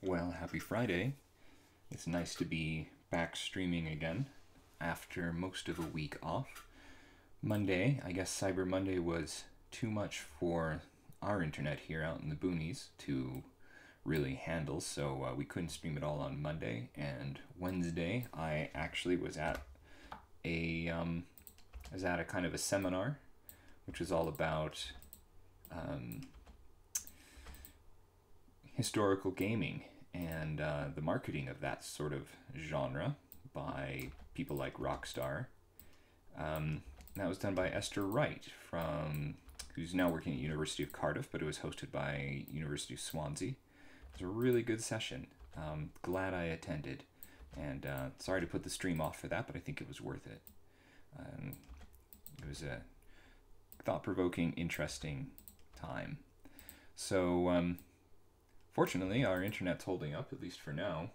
Well, happy Friday. It's nice to be back streaming again after most of a week off. Monday, I guess Cyber Monday was too much for our internet here out in the boonies to really handle, so we couldn't stream it all on Monday. And Wednesday, I actually was at a kind of a seminar, which was all about historical gaming and the marketing of that sort of genre by people like Rockstar. That was done by Esther Wright, who's now working at University of Cardiff, but it was hosted by University of Swansea. It was a really good session. Glad I attended, and sorry to put the stream off for that, but I think it was worth it. It was a thought-provoking, interesting time. So, fortunately, our internet's holding up, at least for now,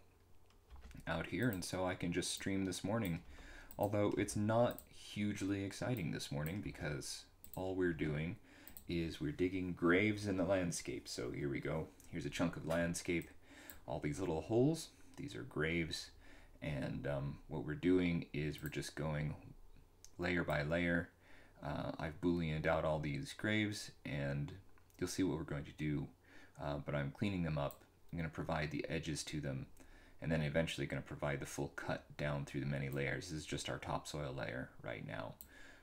out here, and so I can just stream this morning. Although it's not hugely exciting this morning because all we're doing is we're digging graves in the landscape. So here we go. Here's a chunk of landscape. All these little holes, these are graves. And what we're doing is we're just going layer by layer. I've booleaned out all these graves, and you'll see what we're going to do. But I'm cleaning them up. I'm going to provide the edges to them, and then eventually going to provide the full cut down through the many layers. This is just our topsoil layer right now.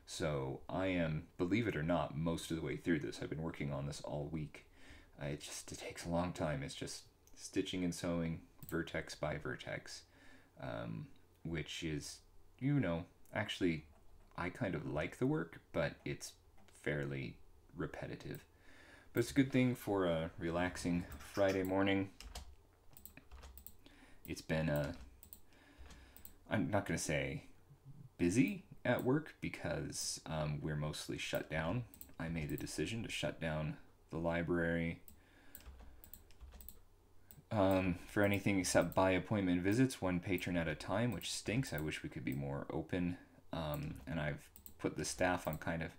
So I am, believe it or not, most of the way through this. I've been working on this all week. It takes a long time. It's just stitching and sewing, vertex by vertex, which is, actually, I kind of like the work, but it's fairly repetitive. But it's a good thing for a relaxing Friday morning. It's been I'm not going to say busy at work because we're mostly shut down. I made the decision to shut down the library for anything except by appointment visits, one patron at a time, which stinks. I wish we could be more open. And I've put the staff on kind of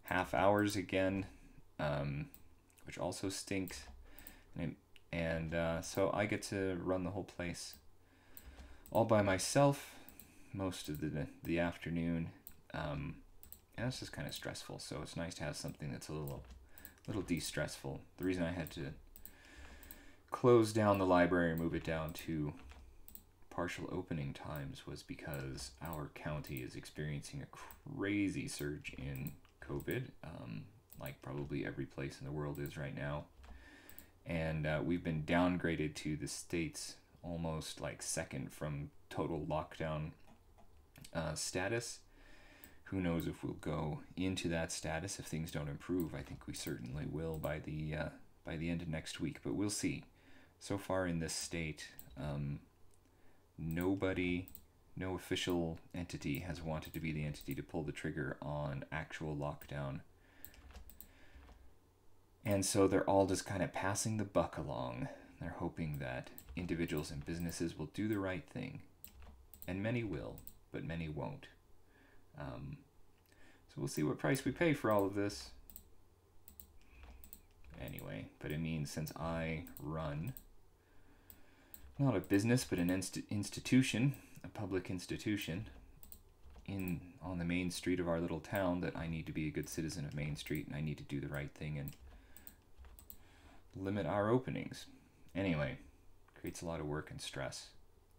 half hours again, which also stinks. And so I get to run the whole place all by myself most of the afternoon, and it's just kind of stressful. So it's nice to have something that's a little de-stressful. The reason I had to close down the library and move it down to partial opening times was because our county is experiencing a crazy surge in COVID, like probably every place in the world is right now. And we've been downgraded to the state's almost like second from total lockdown status. Who knows if we'll go into that status if things don't improve. I think we certainly will by the end of next week, but we'll see. So far in this state, no official entity has wanted to be the entity to pull the trigger on actual lockdown. And so they're all just kind of passing the buck along. They're hoping that individuals and businesses will do the right thing. And many will, but many won't. So we'll see what price we pay for all of this. Anyway, but it means since I run not a business, but an institution, a public institution, on the main street of our little town, that I need to be a good citizen of Main Street, and I need to do the right thing and limit our openings. Anyway, creates a lot of work and stress.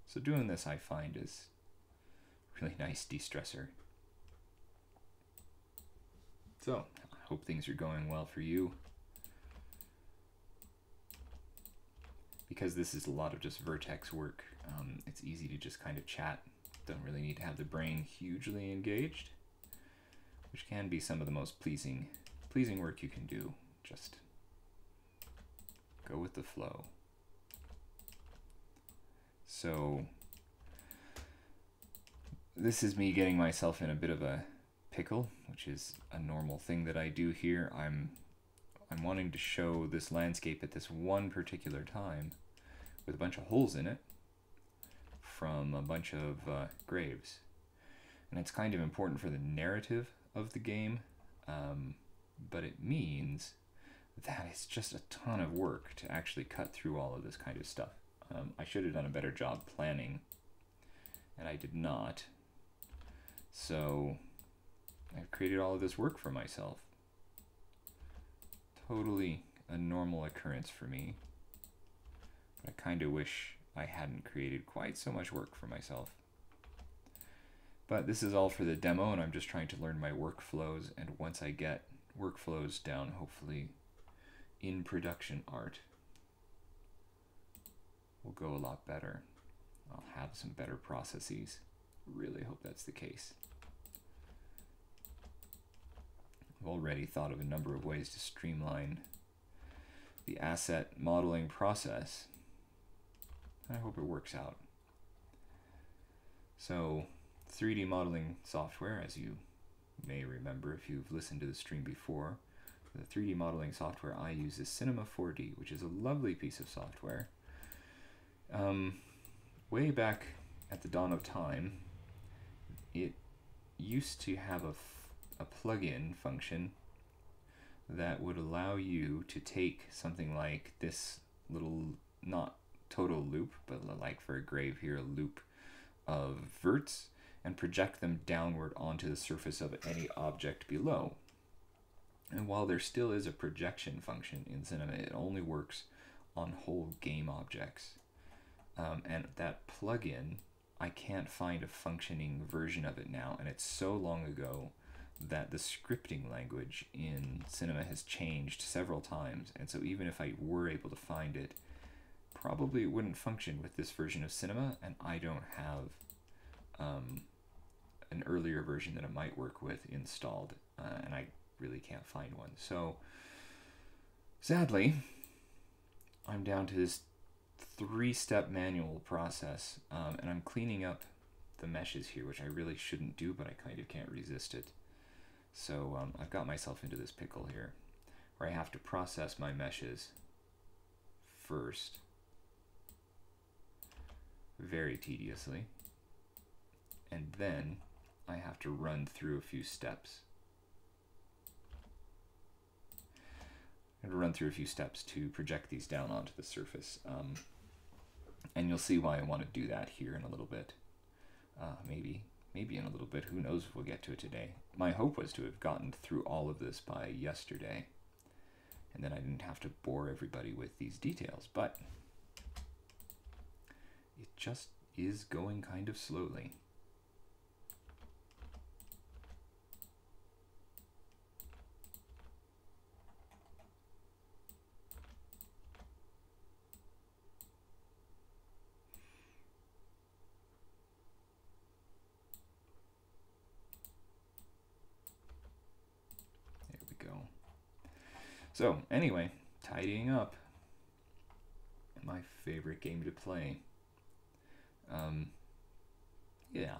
So doing this, I find, is a really nice de-stressor. So, I hope things are going well for you. Because this is a lot of just vertex work, it's easy to just kind of chat. Don't really need to have the brain hugely engaged, which can be some of the most pleasing work you can do. Just go with the flow. So this is me getting myself in a bit of a pickle, which is a normal thing that I do here. I'm wanting to show this landscape at this one particular time with a bunch of holes in it from a bunch of graves. And it's kind of important for the narrative of the game, but it means that it's just a ton of work to actually cut through all of this kind of stuff. I should have done a better job planning, and I did not. So I've created all of this work for myself. Totally a normal occurrence for me. But I kind of wish I hadn't created quite so much work for myself. But this is all for the demo, and I'm just trying to learn my workflows, and once I get workflows down, hopefully in production art will go a lot better. I'll have some better processes. Really hope that's the case. I've already thought of a number of ways to streamline the asset modeling process. I hope it works out. So 3D modeling software, as you may remember if you've listened to the stream before, the 3D modeling software I use is Cinema 4D, which is a lovely piece of software. Way back at the dawn of time, it used to have a plugin function that would allow you to take something like this little, not total loop, but like for a grave here, a loop of verts, and project them downward onto the surface of any object below. And while there still is a projection function in Cinema, it only works on whole game objects. And that plugin, I can't find a functioning version of it now, and it's so long ago that the scripting language in Cinema has changed several times, and so even if I were able to find it, probably it wouldn't function with this version of Cinema, and I don't have an earlier version that it might work with installed, and I really can't find one. So sadly, I'm down to this 3-step manual process, and I'm cleaning up the meshes here, which I really shouldn't do, but I kind of can't resist it. So I've got myself into this pickle here, where I have to process my meshes first, very tediously, and then I have to run through a few steps. I'm going to run through a few steps to project these down onto the surface. And you'll see why I want to do that here in a little bit. Maybe in a little bit. Who knows if we'll get to it today. My hope was to have gotten through all of this by yesterday, and then I didn't have to bore everybody with these details, but it just is going kind of slowly. So anyway, tidying up, my favorite game to play. Yeah,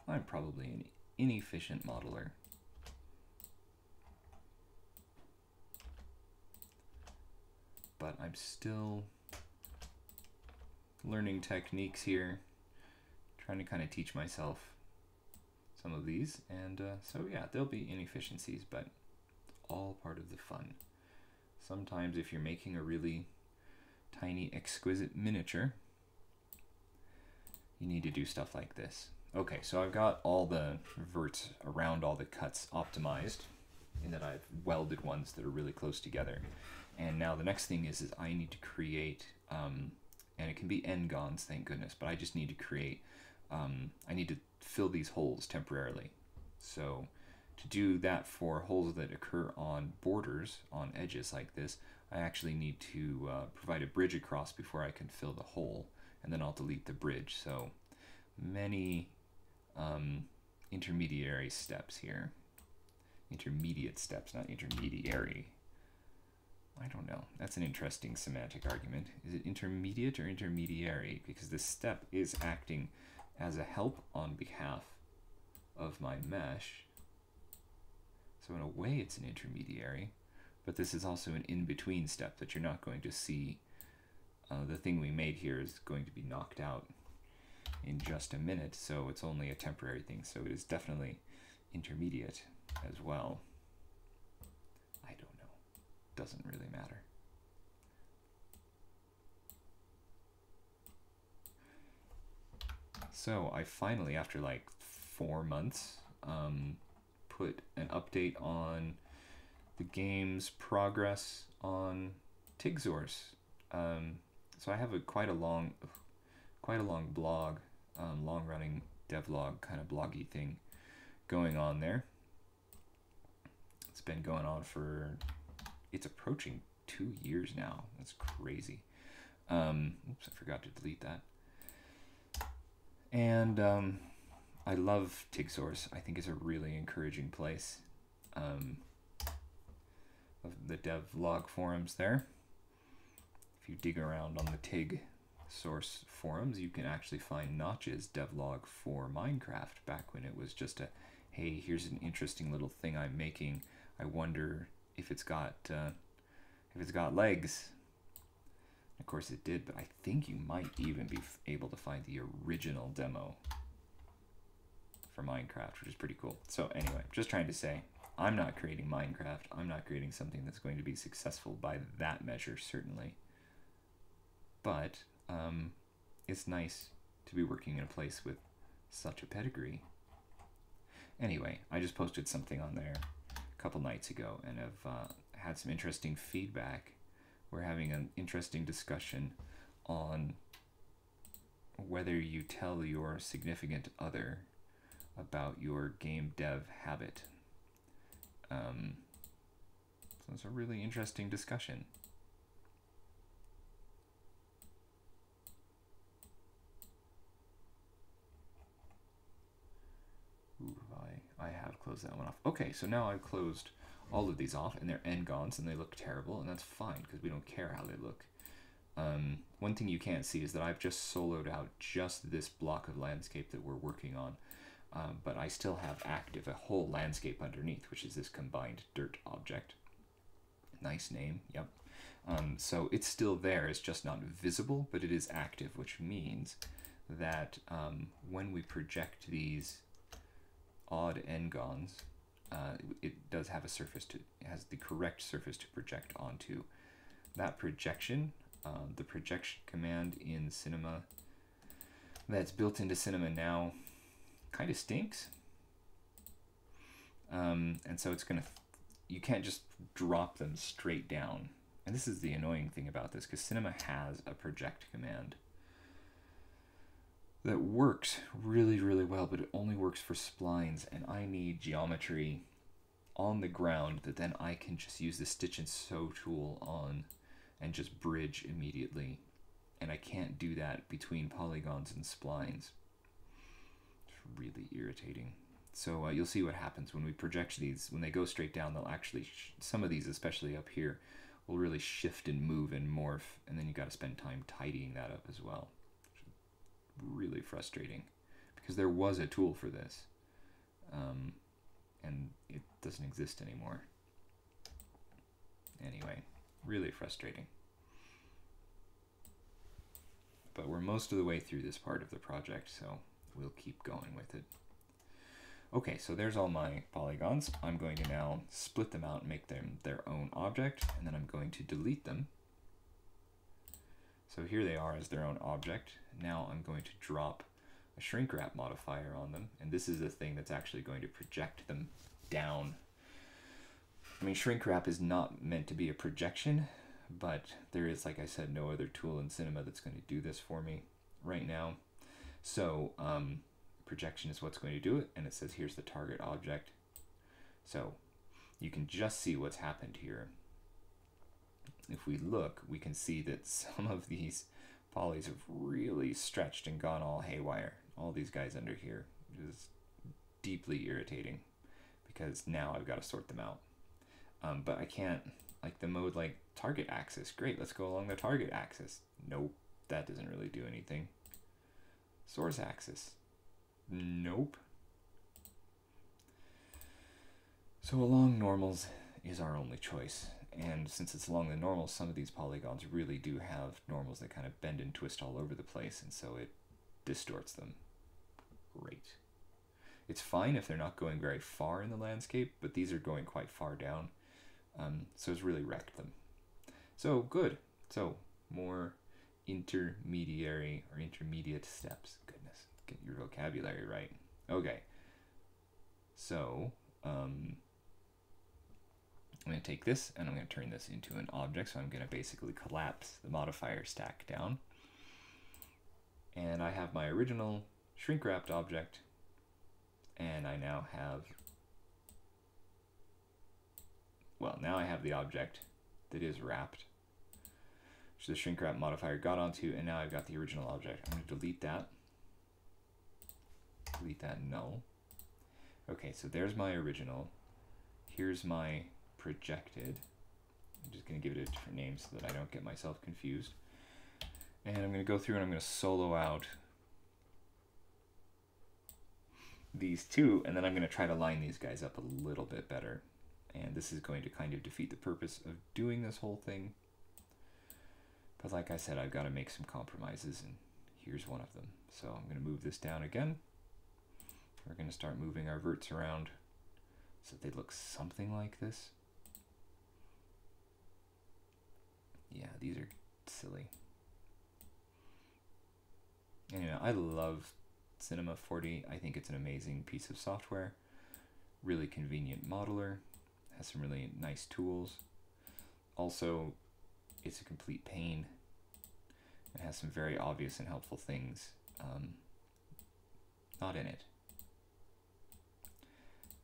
I'm probably an inefficient modeler. But I'm still learning techniques here, trying to kind of teach myself some of these, and so yeah, there'll be inefficiencies, but all part of the fun. Sometimes if you're making a really tiny, exquisite miniature, you need to do stuff like this. Okay, so I've got all the verts around all the cuts optimized, in that I've welded ones that are really close together. And now the next thing is I need to create, and it can be n-gons, thank goodness, but I just need to create, I need to fill these holes temporarily. So to do that for holes that occur on borders, on edges like this, I actually need to provide a bridge across before I can fill the hole, and then I'll delete the bridge. So many intermediary steps here. Intermediate steps, not intermediary. I don't know. That's an interesting semantic argument. Is it intermediate or intermediary? Because this step is acting as a help on behalf of my mesh. So in a way it's an intermediary, but this is also an in-between step that you're not going to see. The thing we made here is going to be knocked out in just a minute, so it's only a temporary thing, so it is definitely intermediate as well. I don't know. Doesn't really matter. So I finally, after like 4 months, put an update on the game's progress on Tigzors. So I have quite a long blog, long-running devlog kind of bloggy thing going on there. It's been going on for, it's approaching 2 years now. That's crazy. Oops, I forgot to delete that. And I love Tigzors. I think it's a really encouraging place. Of the devlog forums there. If you dig around on the Tig source forums, you can actually find Notch's devlog for Minecraft back when it was just a, hey, here's an interesting little thing I'm making. I wonder if it's got legs. Of course it did, but I think you might even be able to find the original demo for Minecraft, which is pretty cool. So anyway, just trying to say, I'm not creating Minecraft. I'm not creating something that's going to be successful by that measure, certainly. But it's nice to be working in a place with such a pedigree. Anyway, I just posted something on there a couple nights ago and have had some interesting feedback. We're having an interesting discussion on whether you tell your significant other about your game dev habit. So it's a really interesting discussion. Ooh, I have closed that one off. Okay, so now I've closed all of these off, and they're n-gons, and they look terrible, and that's fine, because we don't care how they look. One thing you can't see is that I've just soloed out just this block of landscape that we're working on. But I still have active a whole landscape underneath, which is this combined dirt object. Nice name, yep. So it's still there, it's just not visible, but it is active, which means that when we project these odd n-gons, it does have a surface it has the correct surface to project onto. That projection, the projection command in Cinema that's built into Cinema now, kind of stinks. And so it's gonna, you can't just drop them straight down. And this is the annoying thing about this, because Cinema has a project command that works really, really well, but it only works for splines, and I need geometry on the ground that then I can just use the stitch and sew tool on and just bridge immediately. And I can't do that between polygons and splines. Really irritating. So you'll see what happens when we project these. When they go straight down, they'll actually, some of these, especially up here, will really shift and move and morph, and then you got to spend time tidying that up as well. Really frustrating, because there was a tool for this, and it doesn't exist anymore. Anyway, really frustrating. But we're most of the way through this part of the project, so we'll keep going with it. Okay, so there's all my polygons. I'm going to now split them out and make them their own object, and then I'm going to delete them. So here they are as their own object. Now I'm going to drop a shrink wrap modifier on them, and this is the thing that's actually going to project them down. I mean, shrink wrap is not meant to be a projection, but there is, like I said, no other tool in Cinema that's going to do this for me right now. So projection is what's going to do it, and it says here's the target object. So you can just see what's happened here. If we look, we can see that some of these polys have really stretched and gone all haywire. All these guys under here, which is deeply irritating, because now I've got to sort them out. But I can't, like the mode like target axis, great, let's go along the target axis. Nope, that doesn't really do anything. Source axis, nope. So along normals is our only choice. And since it's along the normals, some of these polygons really do have normals that kind of bend and twist all over the place, and so it distorts them. Great. It's fine if they're not going very far in the landscape, but these are going quite far down, so it's really wrecked them. So good. So more intermediate steps. Goodness. Get your vocabulary right. Okay. So, I'm going to take this and I'm going to turn this into an object. So I'm going to basically collapse the modifier stack down. And I have my original shrink wrapped object. And I now have, well, now I have the object that is wrapped, which the shrink wrap modifier got onto, and now I've got the original object. I'm going to delete that. Delete that null. Okay, so there's my original. Here's my projected. I'm just going to give it a different name so that I don't get myself confused. And I'm going to go through and I'm going to solo out these two, and then I'm going to try to line these guys up a little bit better. And this is going to kind of defeat the purpose of doing this whole thing. But like I said, I've got to make some compromises, and here's one of them. So I'm going to move this down again. We're going to start moving our verts around so that they look something like this. Yeah, these are silly. Anyway, I love Cinema 4D. I think it's an amazing piece of software. Really convenient modeler. Has some really nice tools. Also, it's a complete pain. It has some very obvious and helpful things not in it.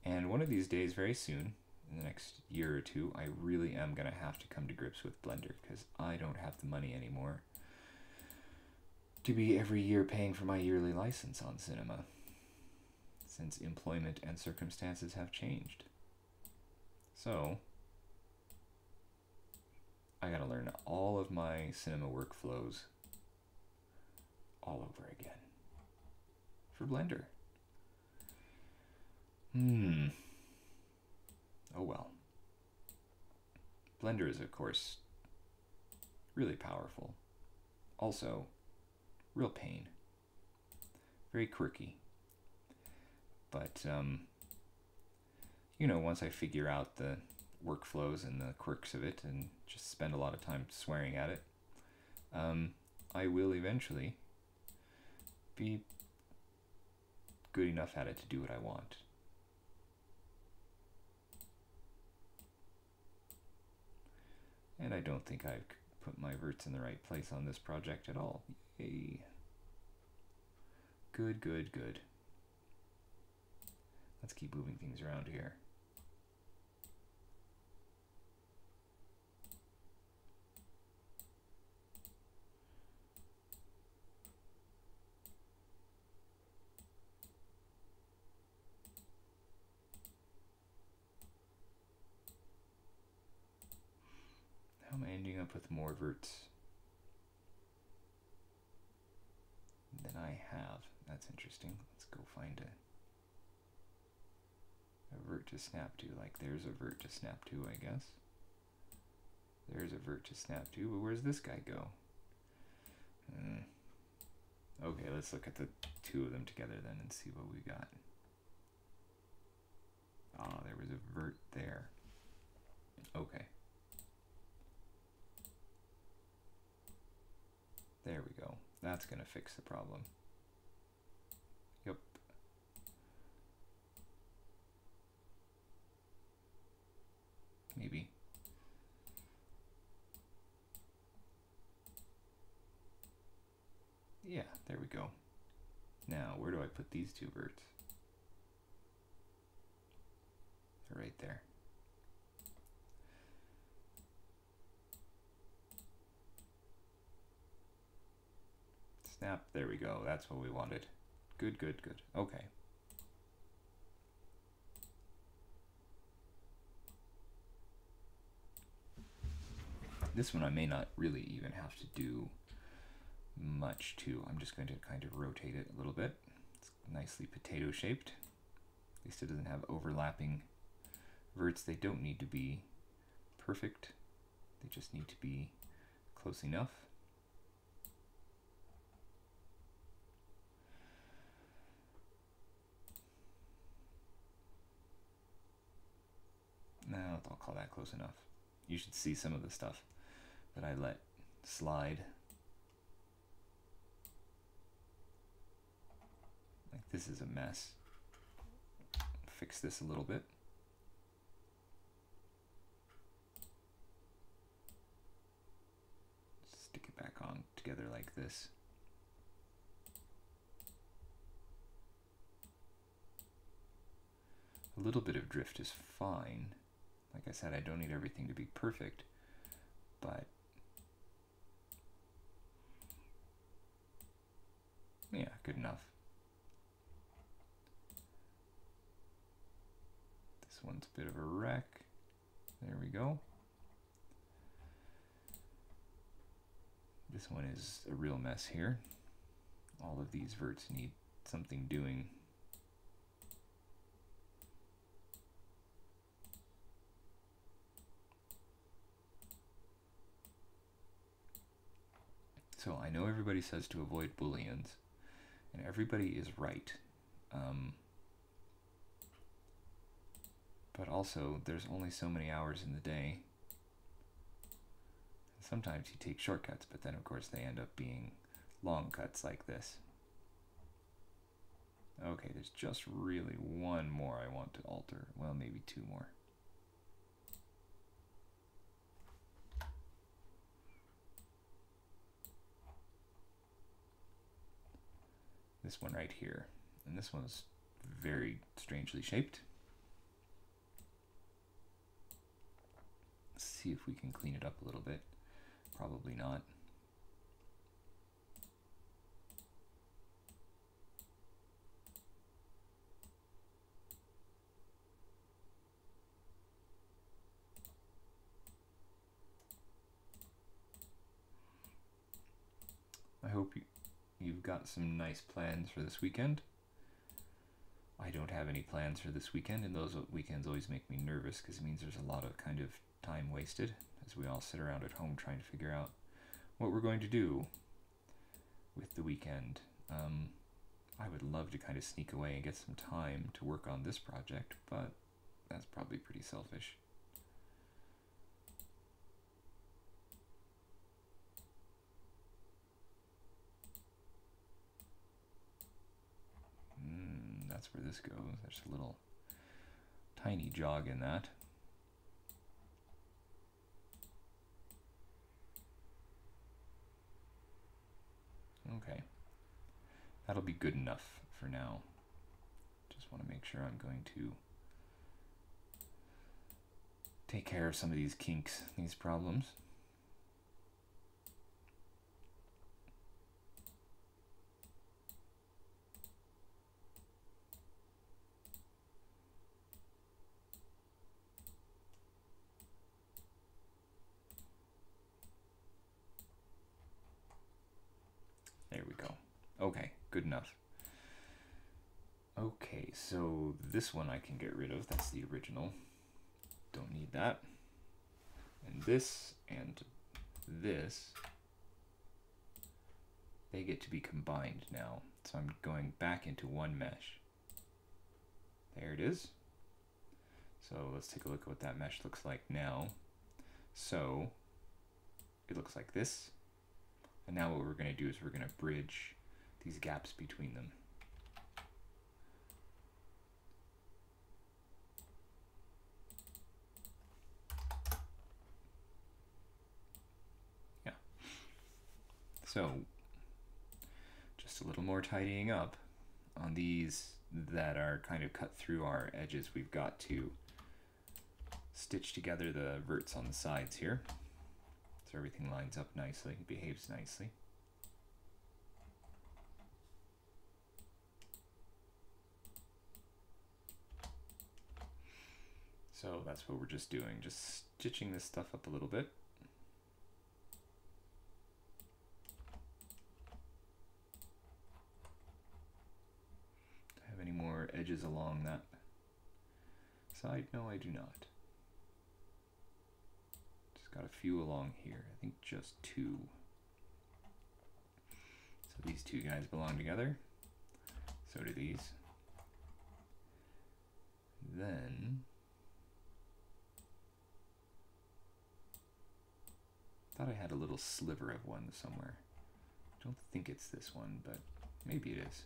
And one of these days, very soon, in the next year or two, I really am going to have to come to grips with Blender, because I don't have the money anymore to be every year paying for my yearly license on Cinema, since employment and circumstances have changed. So I gotta learn all of my Cinema workflows all over again for Blender. Oh well. Blender is, of course, really powerful. Also, real pain. Very quirky. But, you know, once I figure out the workflows and the quirks of it and just spend a lot of time swearing at it, I will eventually be good enough at it to do what I want. And I don't think I've put my verts in the right place on this project at all. Yay. Good, good, good. Let's keep moving things around here. How am I ending up with more verts than I have? That's interesting. Let's go find a vert to snap to. Like, there's a vert to snap to, I guess. There's a vert to snap to, but where's this guy go? Okay, let's look at the two of them together then and see what we got. Ah, there was a vert there. Okay. There we go. That's going to fix the problem. Yep. Maybe. Yeah, there we go. Now, where do I put these two verts? They're right there. Snap, there we go. That's what we wanted. Good, good, good. Okay. This one I may not really even have to do much to. I'm just going to kind of rotate it a little bit. It's nicely potato shaped. At least it doesn't have overlapping verts. They don't need to be perfect. They just need to be close enough. No, I'll call that close enough. You should see some of the stuff that I let slide. Like this is a mess. Fix this a little bit. Stick it back on together like this. A little bit of drift is fine. Like I said, I don't need everything to be perfect, but yeah, good enough. This one's a bit of a wreck. There we go. This one is a real mess here. All of these verts need something doing. So I know everybody says to avoid booleans, and everybody is right. But also, there's only so many hours in the day. Sometimes you take shortcuts, but then of course they end up being long cuts like this. Okay, there's just really one more I want to alter. Well, maybe two more. This one right here. And this one's very strangely shaped. Let's see if we can clean it up a little bit. Probably not. I hope you've got some nice plans for this weekend. I don't have any plans for this weekend, and those weekends always make me nervous because it means there's a lot of kind of time wasted as we all sit around at home trying to figure out what we're going to do with the weekend. I would love to kind of sneak away and get some time to work on this project, but that's probably pretty selfish. That's where this goes. There's a little tiny jog in that. Okay, that'll be good enough for now. Just want to make sure I'm going to take care of some of these kinks, these problems. There we go. Okay, good enough. Okay, so this one I can get rid of. That's the original. Don't need that. And this, they get to be combined now. So I'm going back into one mesh. There it is. So let's take a look at what that mesh looks like now. So it looks like this. And now what we're going to do is we're going to bridge these gaps between them. Yeah. So just a little more tidying up on these that are kind of cut through our edges. We've got to stitch together the verts on the sides here. So everything lines up nicely, behaves nicely. So that's what we're just doing, just stitching this stuff up a little bit. Do I have any more edges along that side? No, I do not. Got a few along here, I think just two. So these two guys belong together. So do these. Then, thought I had a little sliver of one somewhere. I don't think it's this one, but maybe it is.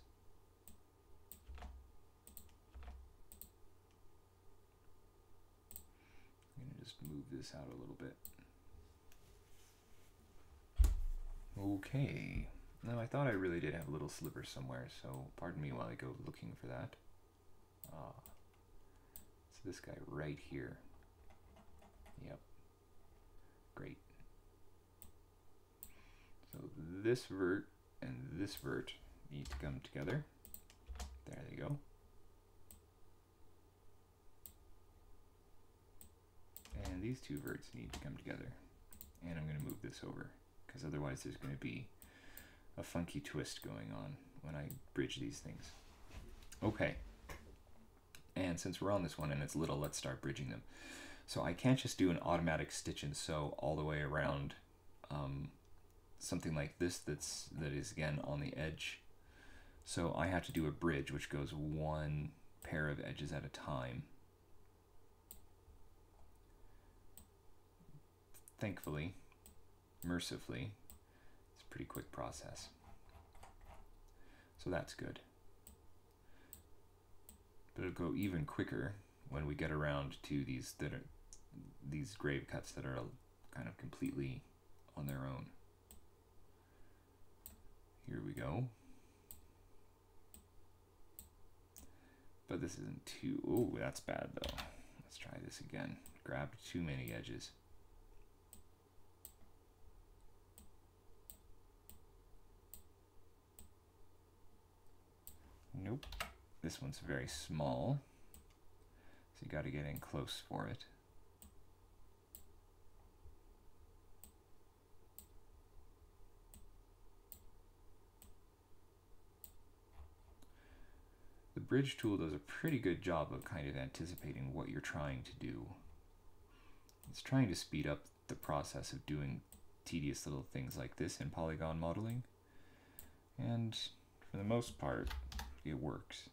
just move this out a little bit. Okay. Now I thought I really did have a little sliver somewhere, so pardon me while I go looking for that. Ah, it's this guy right here. Yep. Great. So this vert and this vert need to come together. There they go. And these two verts need to come together. And I'm going to move this over, because otherwise there's going to be a funky twist going on when I bridge these things. Okay. And since we're on this one and it's little, let's start bridging them. So I can't just do an automatic stitch and sew all the way around something like this that is again on the edge. So I have to do a bridge which goes one pair of edges at a time. Thankfully, mercifully, it's a pretty quick process. So that's good. But it'll go even quicker when we get around to these grave cuts that are kind of completely on their own. Here we go. But this isn't too... Oh, that's bad though. Let's try this again. Grabbed too many edges. Nope. This one's very small, so you got to get in close for it. The bridge tool does a pretty good job of kind of anticipating what you're trying to do. It's trying to speed up the process of doing tedious little things like this in polygon modeling, and for the most part, it works.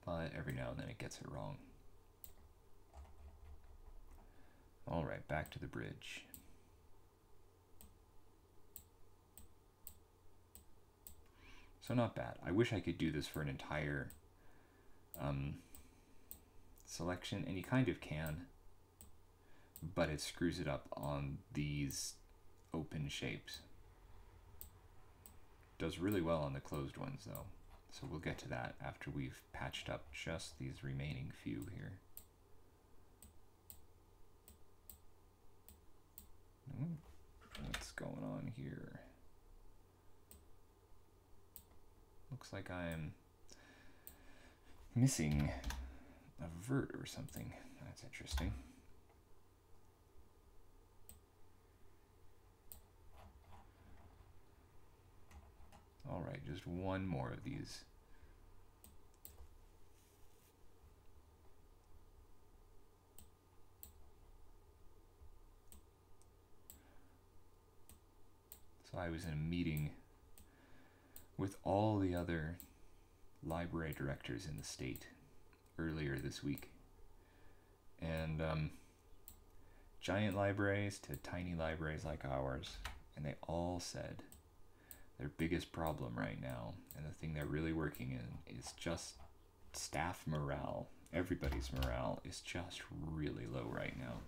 But every now and then it gets it wrong. All right, back to the bridge. So not bad. I wish I could do this for an entire selection, and you kind of can, but it screws it up on these open shapes. Does really well on the closed ones though. So we'll get to that after we've patched up just these remaining few here. What's going on here? Looks like I'm missing a vert or something. That's interesting. All right, just one more of these. So I was in a meeting with all the other library directors in the state earlier this week. And giant libraries to tiny libraries like ours, and they all said their biggest problem right now, and the thing they're really working in, is just staff morale. Everybody's morale is just really low right now.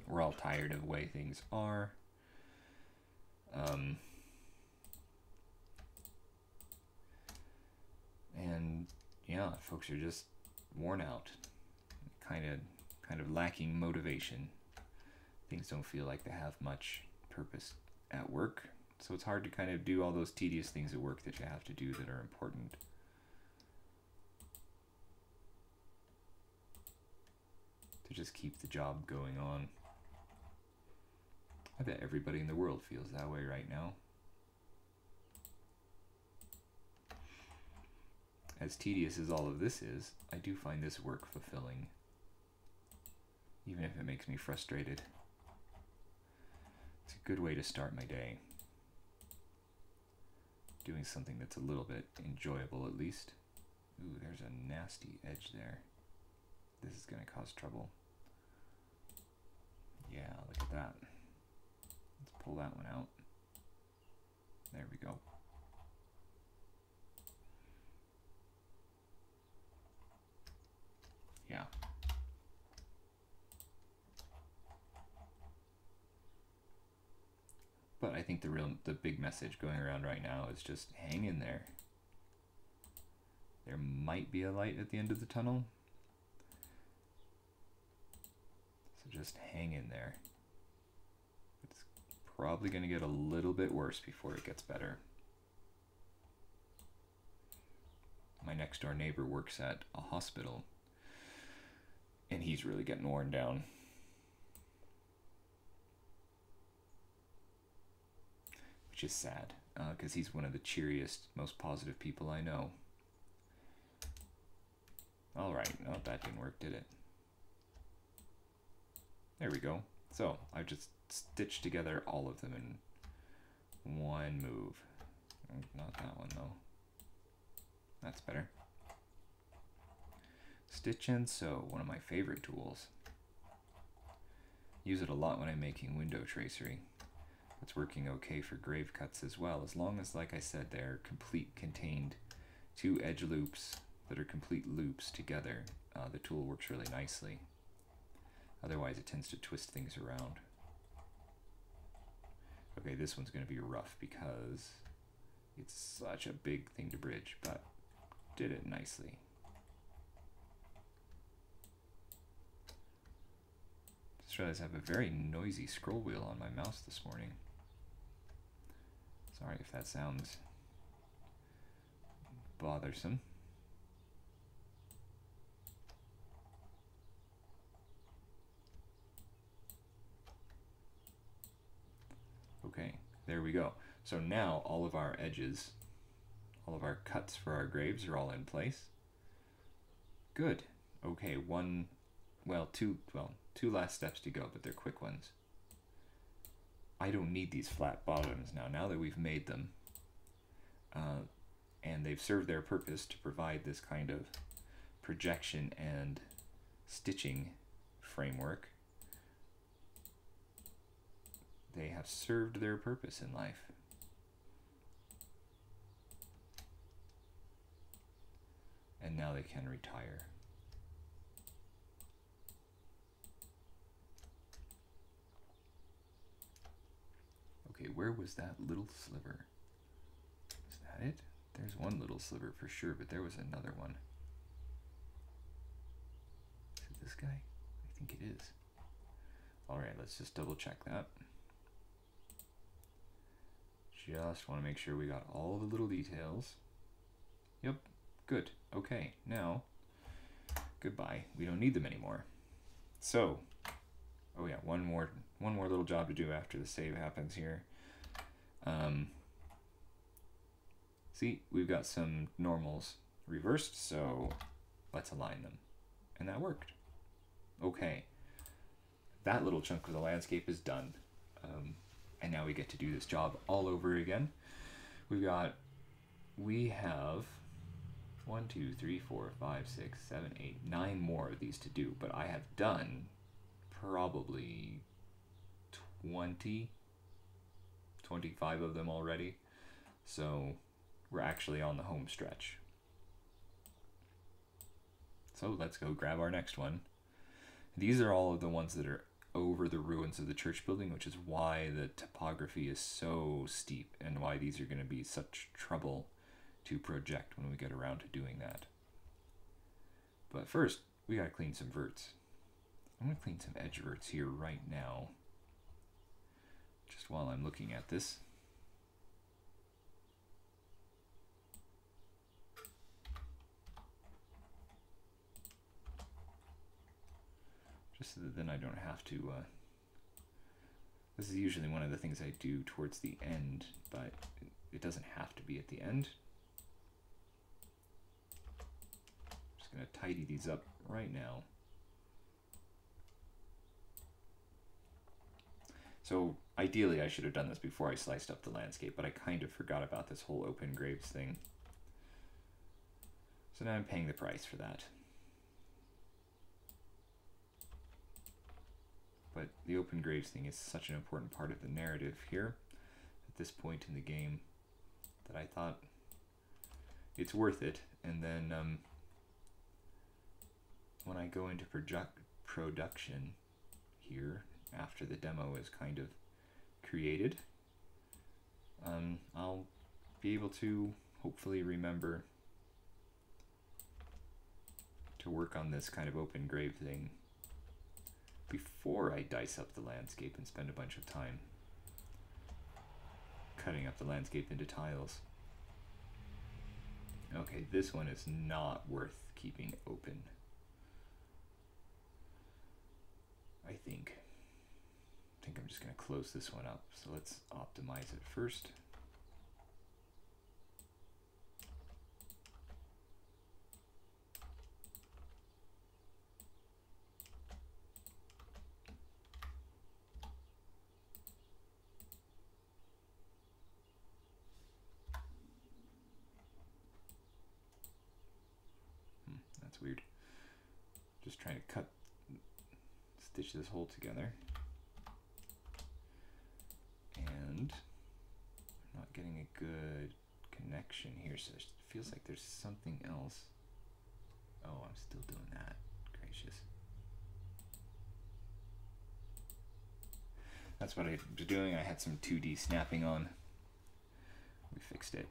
We're all tired of the way things are. And yeah, folks are just worn out, kind of lacking motivation. Things don't feel like they have much purpose at work. So it's hard to kind of do all those tedious things at work that you have to do that are important. To just keep the job going on. I bet everybody in the world feels that way right now. As tedious as all of this is, I do find this work fulfilling. Even if it makes me frustrated. It's a good way to start my day. Doing something that's a little bit enjoyable at least. Ooh, there's a nasty edge there. This is going to cause trouble. Yeah, look at that. Let's pull that one out. There we go. Yeah. But I think the big message going around right now is just hang in there. There might be a light at the end of the tunnel. So just hang in there. It's probably going to get a little bit worse before it gets better. My next door neighbor works at a hospital, and he's really getting worn down. Which is sad, because he's one of the cheeriest, most positive people I know. Alright, no, that didn't work, did it? There we go. So, I've just stitched together all of them in one move. Not that one, though. That's better. Stitch and sew, one of my favorite tools. Use it a lot when I'm making window tracery. It's working okay for grave cuts as well, as long as, like I said, they're complete contained two edge loops that are complete loops together. The tool works really nicely. Otherwise it tends to twist things around. Okay, this one's going to be rough because it's such a big thing to bridge, but did it nicely. Just realized I have a very noisy scroll wheel on my mouse this morning. Sorry if that sounds bothersome. Okay, there we go. So now all of our edges, all of our cuts for our graves are all in place. Good. Okay, two last steps to go, but they're quick ones. I don't need these flat bottoms now. Now that we've made them, and they've served their purpose to provide this kind of projection and stitching framework, they have served their purpose in life. And now they can retire. Okay, where was that little sliver? Is that it? There's one little sliver for sure, but there was another one. Is it this guy? I think it is. Alright, let's just double check that. Just want to make sure we got all the little details. Yep, good. Okay, now, goodbye. We don't need them anymore. So, oh yeah, one more little job to do after the save happens here. See, we've got some normals reversed, so let's align them. And that worked. Okay, that little chunk of the landscape is done. And now we get to do this job all over again. We have 1, 2, 3, 4, 5, 6, 7, 8, 9 more of these to do, but I have done probably 20, 25 of them already. So we're actually on the home stretch. So let's go grab our next one. These are all of the ones that are over the ruins of the church building, which is why the topography is so steep and why these are going to be such trouble to project when we get around to doing that. But first, we got to clean some verts. I'm going to clean some edge verts here right now, just while I'm looking at this. Just so that then I don't have to, this is usually one of the things I do towards the end, but it doesn't have to be at the end. I'm just going to tidy these up right now. So ideally I should have done this before I sliced up the landscape, but I kind of forgot about this whole open graves thing. So now I'm paying the price for that. But the open graves thing is such an important part of the narrative here at this point in the game that I thought it's worth it. And then when I I go into production here after the demo is kind of created, I'll be able to hopefully remember to work on this kind of open grave thing before I dice up the landscape and spend a bunch of time cutting up the landscape into tiles. Okay, this one is not worth keeping open, I think. I'm just going to close this one up. So let's optimize it first. That's weird. Just trying to stitch this whole together. And I'm not getting a good connection here, so it feels like there's something else. Oh, I'm still doing that. Gracious. That's what I was doing. I had some 2D snapping on. We fixed it.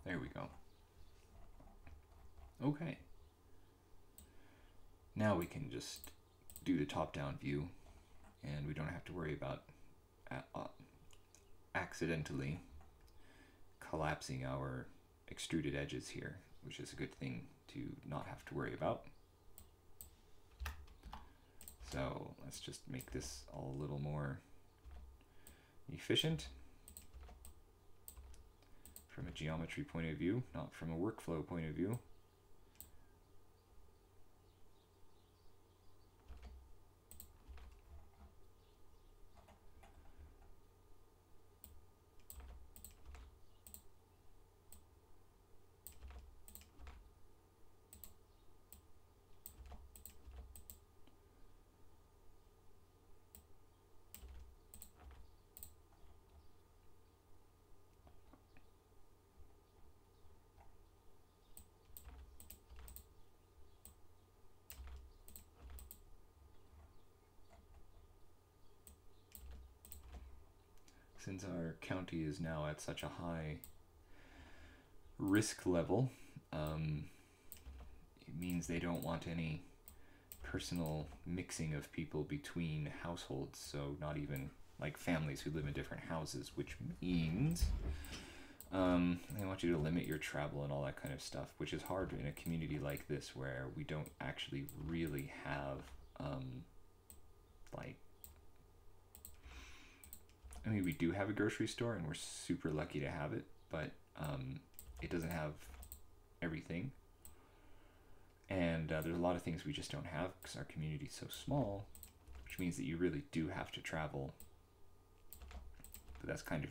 There we go. Okay. Now we can just do the top-down view, and we don't have to worry about accidentally collapsing our extruded edges here, which is a good thing to not have to worry about. So let's just make this all a little more efficient from a geometry point of view, not from a workflow point of view. Since our county is now at such a high risk level, it means they don't want any personal mixing of people between households, so not even like families who live in different houses, which means they want you to limit your travel and all that kind of stuff, which is hard in a community like this where we don't actually really have like, I mean, we do have a grocery store and we're super lucky to have it, but it doesn't have everything. And there's a lot of things we just don't have because our community is so small, which means that you really do have to travel. But that's kind of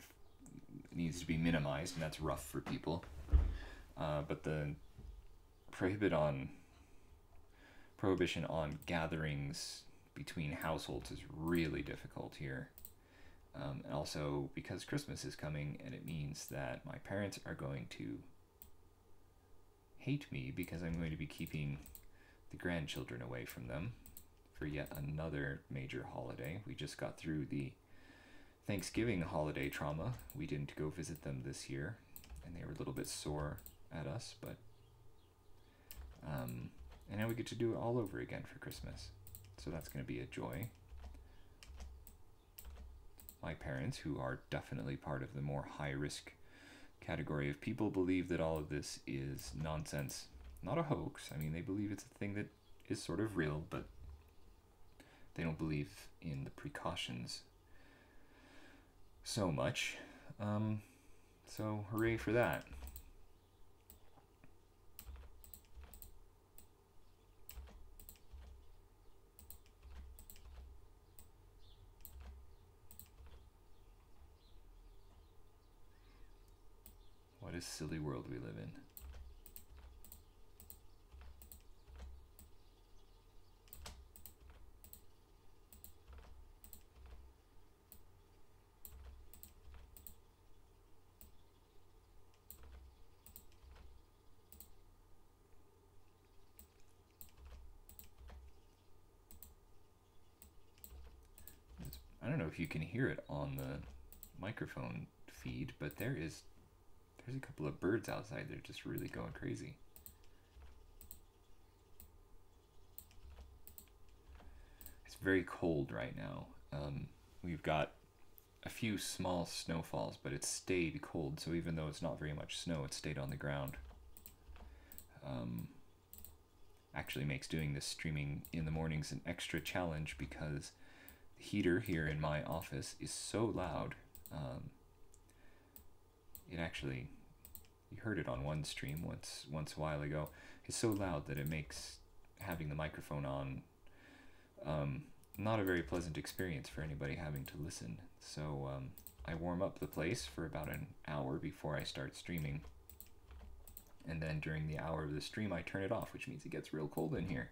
needs to be minimized, and that's rough for people. But the prohibition on gatherings between households is really difficult here. And also because Christmas is coming, and it means that my parents are going to hate me because I'm going to be keeping the grandchildren away from them for yet another major holiday. We just got through the Thanksgiving holiday trauma. We didn't go visit them this year, and they were a little bit sore at us, but and now we get to do it all over again for Christmas. So that's going to be a joy. My parents, who are definitely part of the more high-risk category of people, believe that all of this is nonsense, not a hoax. I mean, they believe it's a thing that is sort of real, but they don't believe in the precautions so much. So hooray for that. a silly world we live in. I don't know if you can hear it on the microphone feed, but there's a couple of birds outside. They're just really going crazy. It's very cold right now. We've got a few small snowfalls, but it's stayed cold, so even though it's not very much snow, it stayed on the ground. Actually makes doing this streaming in the mornings an extra challenge because the heater here in my office is so loud. It actually, you heard it on one stream once a while ago, it's so loud that it makes having the microphone on not a very pleasant experience for anybody having to listen. So I warm up the place for about an hour before I start streaming, and then during the hour of the stream I turn it off, which means it gets real cold in here.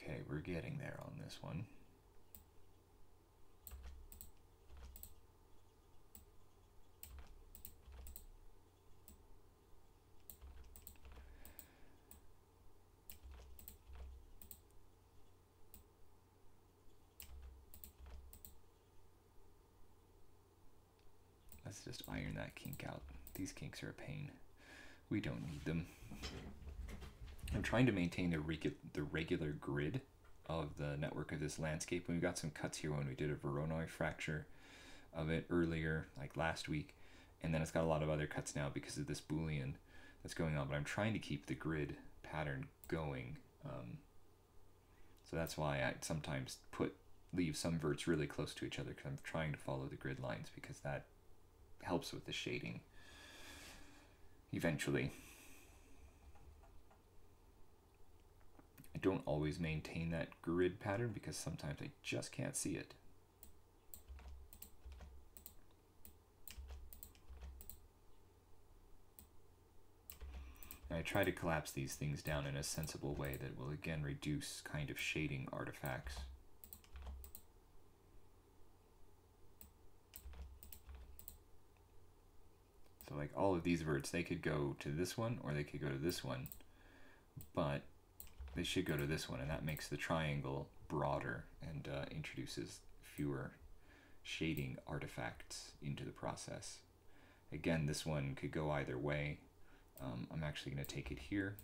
Okay, we're getting there on this one. Let's just iron that kink out. These kinks are a pain. We don't need them. I'm trying to maintain the regular grid of the network of this landscape. We've got some cuts here when we did a Voronoi fracture of it earlier, like last week, and then it's got a lot of other cuts now because of this Boolean that's going on, but I'm trying to keep the grid pattern going. So that's why I sometimes leave some verts really close to each other, because I'm trying to follow the grid lines, because that helps with the shading eventually. I don't always maintain that grid pattern because sometimes I just can't see it. And I try to collapse these things down in a sensible way that will again reduce kind of shading artifacts. So like all of these verts, they could go to this one or they could go to this one, but they should go to this one, and that makes the triangle broader and introduces fewer shading artifacts into the process. Again, this one could go either way. I'm actually going to take it here,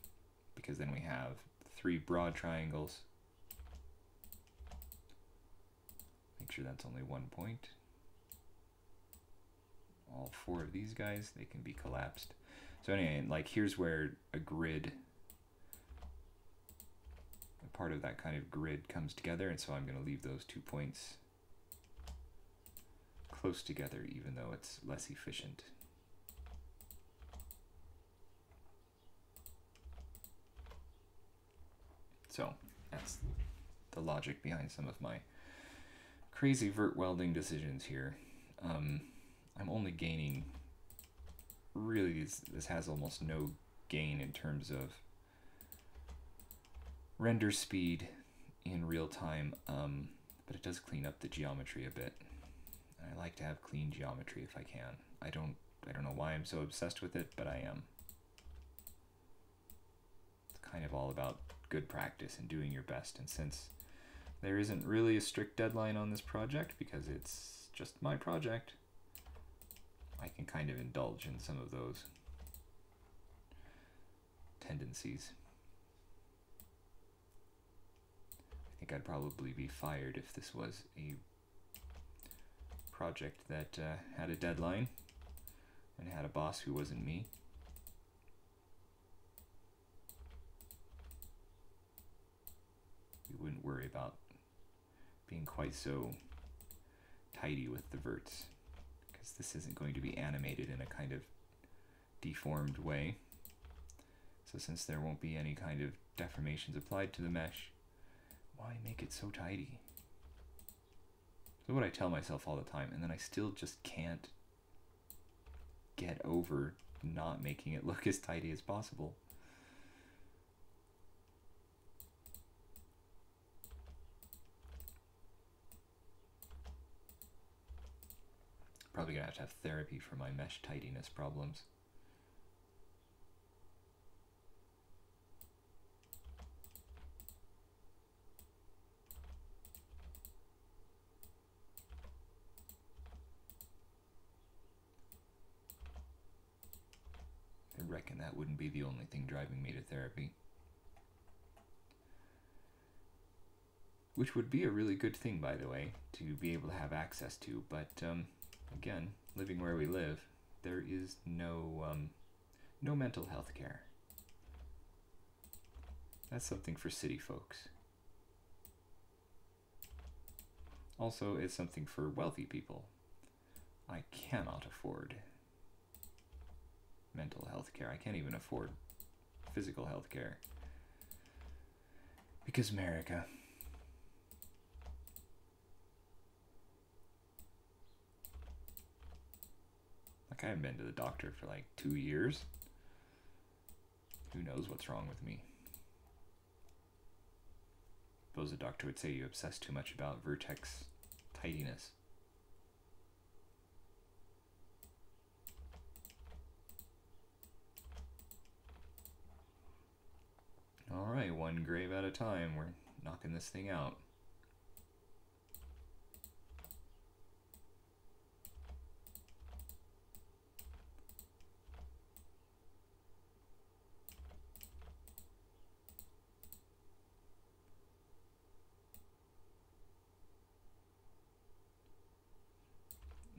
because then we have 3 broad triangles. Make sure that's only 1 point. All 4 of these guys, they can be collapsed. So anyway, like here's where a grid, a part of that kind of grid comes together, and so I'm going to leave those 2 points close together, even though it's less efficient. So that's the logic behind some of my crazy vert welding decisions here. I'm only gaining, really this has almost no gain in terms of render speed in real time, but it does clean up the geometry a bit. I like to have clean geometry if I can. I don't know why I'm so obsessed with it, but I am. It's kind of all about good practice and doing your best, and since there isn't really a strict deadline on this project because it's just my project, I can kind of indulge in some of those tendencies. I think I'd probably be fired if this was a project that had a deadline and had a boss who wasn't me. We wouldn't worry about being quite so tidy with the verts, because this isn't going to be animated in a kind of deformed way. So since there won't be any kind of deformations applied to the mesh, why make it so tidy? So what I tell myself all the time, and then I still just can't get over not making it look as tidy as possible. Probably gonna have to have therapy for my mesh tidiness problems. I reckon that wouldn't be the only thing driving me to therapy. Which would be a really good thing, by the way, to be able to have access to, but again, living where we live, there is no mental health care. That's something for city folks. Also, it's something for wealthy people. I cannot afford mental health care. I can't even afford physical health care. Because America. Like, I haven't been to the doctor for like 2 years. Who knows what's wrong with me? Suppose the doctor would say you obsess too much about vertex tidiness. Alright, one grave at a time. We're knocking this thing out.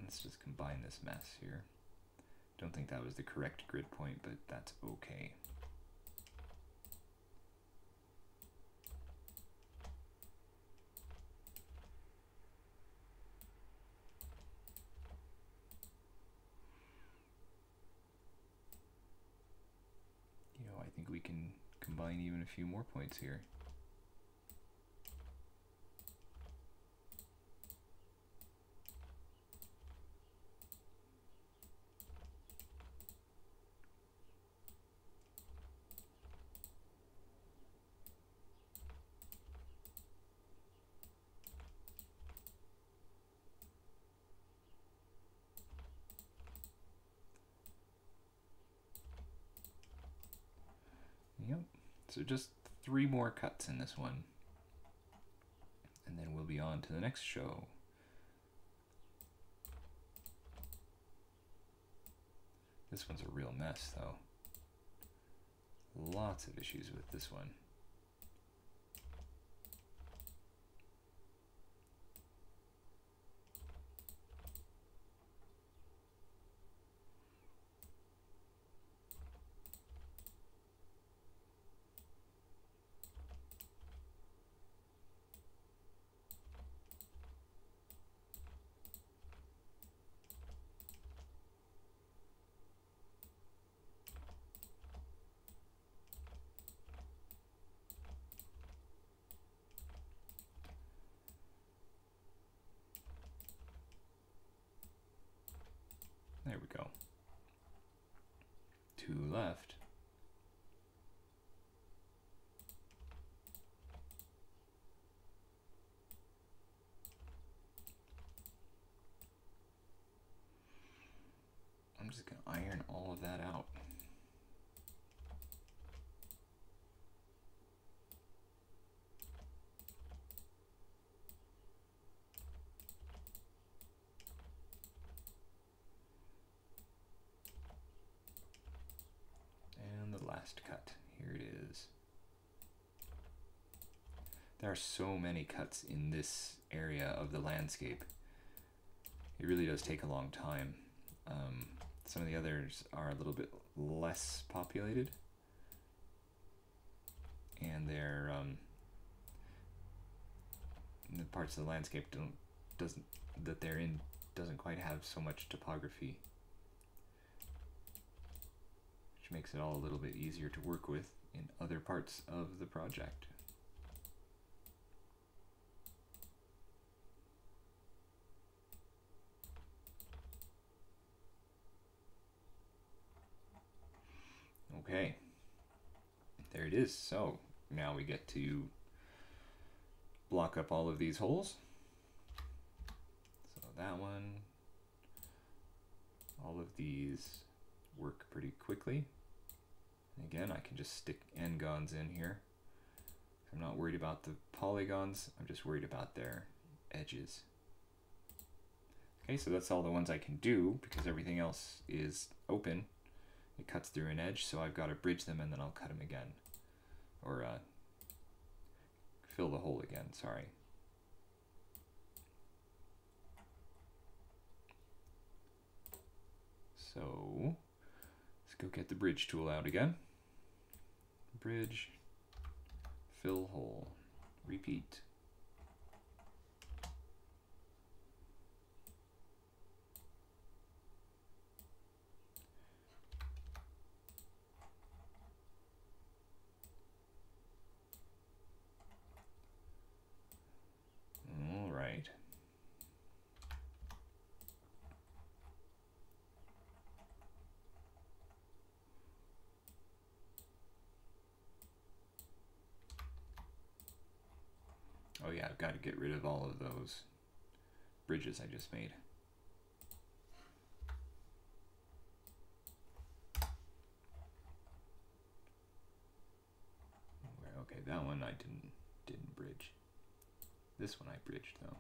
Let's just combine this mess here. Don't think that was the correct grid point, but that's okay. You know, I think we can combine even a few more points here. Yep, so just 3 more cuts in this one. And then we'll be on to the next show. This one's a real mess, though. Lots of issues with this one. There we go. 2 left. I'm just going to iron all of that out. Last cut. Here it is. There are so many cuts in this area of the landscape. It really does take a long time. Some of the others are a little bit less populated, and they're the parts of the landscape that they're in doesn't quite have so much topography. which makes it all a little bit easier to work with in other parts of the project. Okay, there it is. So now we get to block up all of these holes. So that one, all of these work pretty quickly. And again, I can just stick n-gons in here. I'm not worried about the polygons, I'm just worried about their edges. Okay, so that's all the ones I can do because everything else is open. It cuts through an edge, so I've got to bridge them and then I'll cut them again. Or fill the hole again, sorry. So let's go get the bridge tool out again. Bridge, fill hole, repeat. All right. Oh yeah, I've got to get rid of all of those bridges I just made. Okay, that one I didn't bridge. This one I bridged though.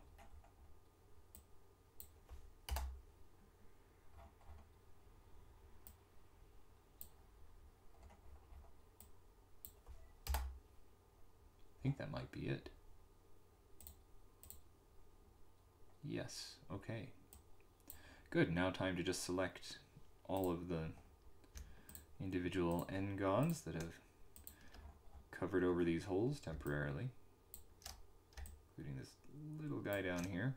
I think that might be it. Yes, okay. Good, now time to just select all of the individual n-gons that have covered over these holes temporarily, including this little guy down here.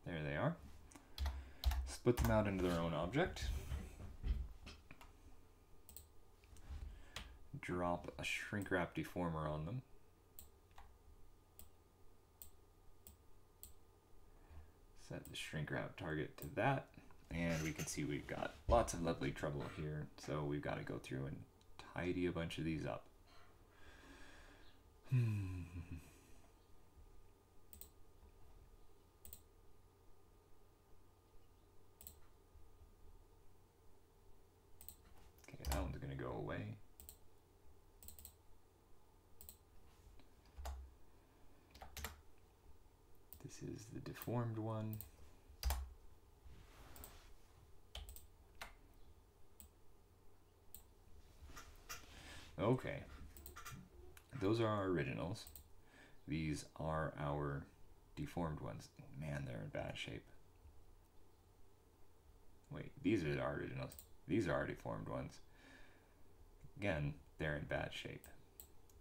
There they are. Split them out into their own object. Drop a shrink wrap deformer on them. Set the shrink wrap target to that, and we can see we've got lots of lovely trouble here, so we've got to go through and tidy a bunch of these up. Okay, that one's going to go away. This is the deformed one. Okay, those are our originals. These are our deformed ones. Man, they're in bad shape. Wait, these are our originals. These are our deformed ones. Again, they're in bad shape.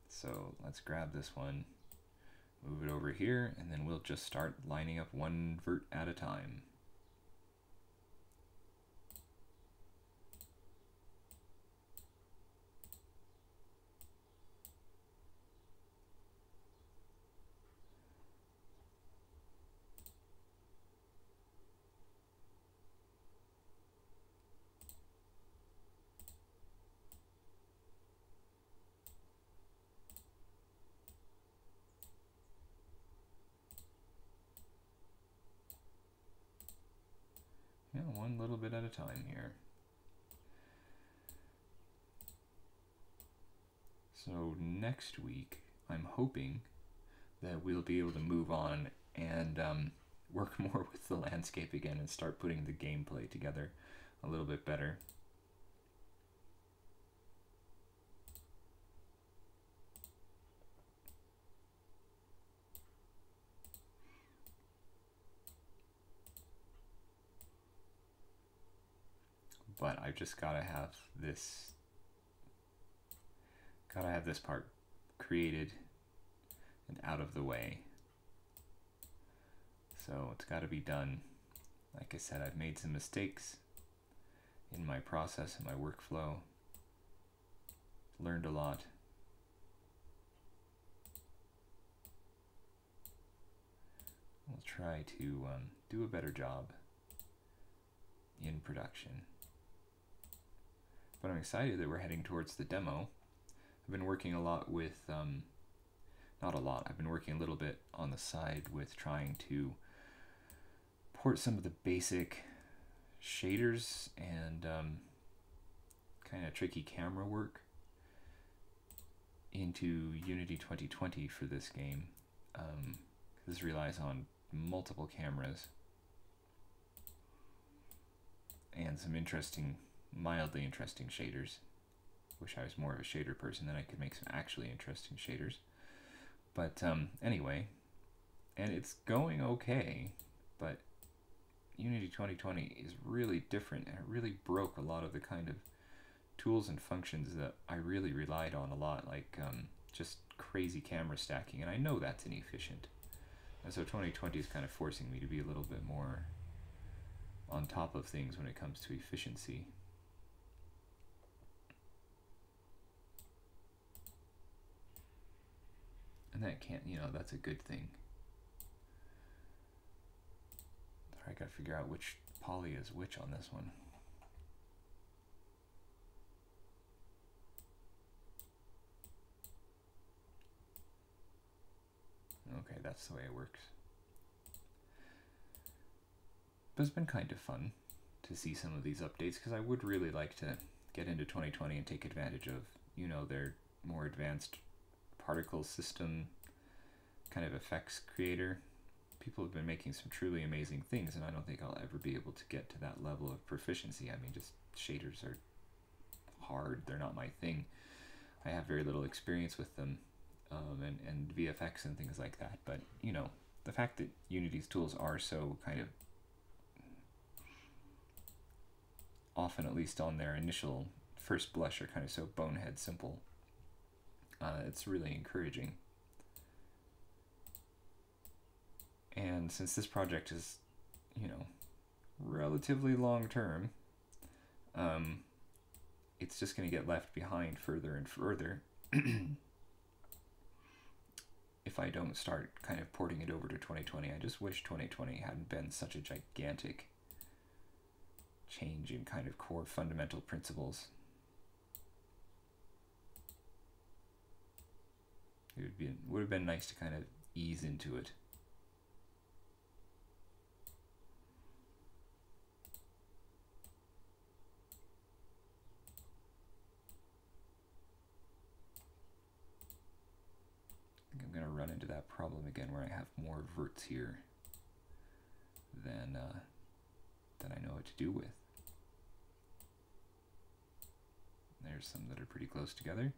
So let's grab this one, move it over here, and then we'll just start lining up one vert at a time. Yeah, one little bit at a time here. So next week, I'm hoping that we'll be able to move on and work more with the landscape again and start putting the gameplay together a little bit better. But I've just gotta have this part created and out of the way. So it's got to be done. Like I said, I've made some mistakes in my process and my workflow. Learned a lot. We'll try to do a better job in production. But I'm excited that we're heading towards the demo. I've been working a lot with, not a lot, I've been working a little bit on the side with trying to port some of the basic shaders and kind of tricky camera work into Unity 2020 for this game. This relies on multiple cameras and some interesting, mildly interesting shaders. Wish I was more of a shader person, then I could make some actually interesting shaders. But anyway, and it's going okay, but Unity 2020 is really different, and it really broke a lot of the kind of tools and functions that I really relied on a lot, like just crazy camera stacking, and I know that's inefficient. And so 2020 is kind of forcing me to be a little bit more on top of things when it comes to efficiency. And that can't, you know, that's a good thing. I gotta figure out which poly is which on this one. Okay, that's the way it works. But it's been kind of fun to see some of these updates, because I would really like to get into 2020 and take advantage of, you know, their more advanced particle system kind of effects creator. People have been making some truly amazing things, and I don't think I'll ever be able to get to that level of proficiency. I mean, just shaders are hard. They're not my thing. I have very little experience with them, and VFX and things like that. But, you know, the fact that Unity's tools are so kind of, often at least on their initial first blush, are kind of so bonehead simple, it's really encouraging. And since this project is, you know, relatively long term, it's just going to get left behind further and further if I don't start kind of porting it over to 2020. I just wish 2020 hadn't been such a gigantic change in kind of core fundamental principles. It would have been nice to kind of ease into it. I'm going to run into that problem again where I have more verts here than I know what to do with. There's some that are pretty close together.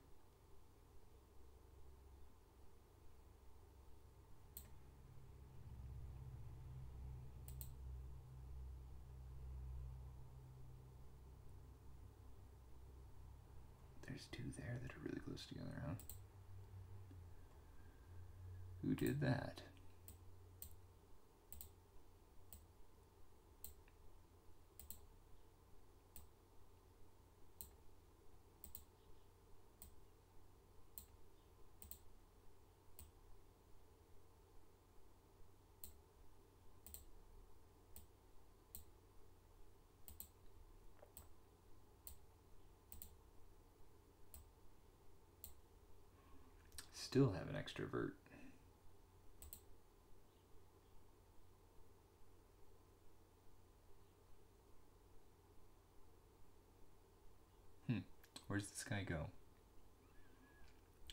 There's two there that are really close together, huh? Who did that? Still have an extrovert. Where's this guy go?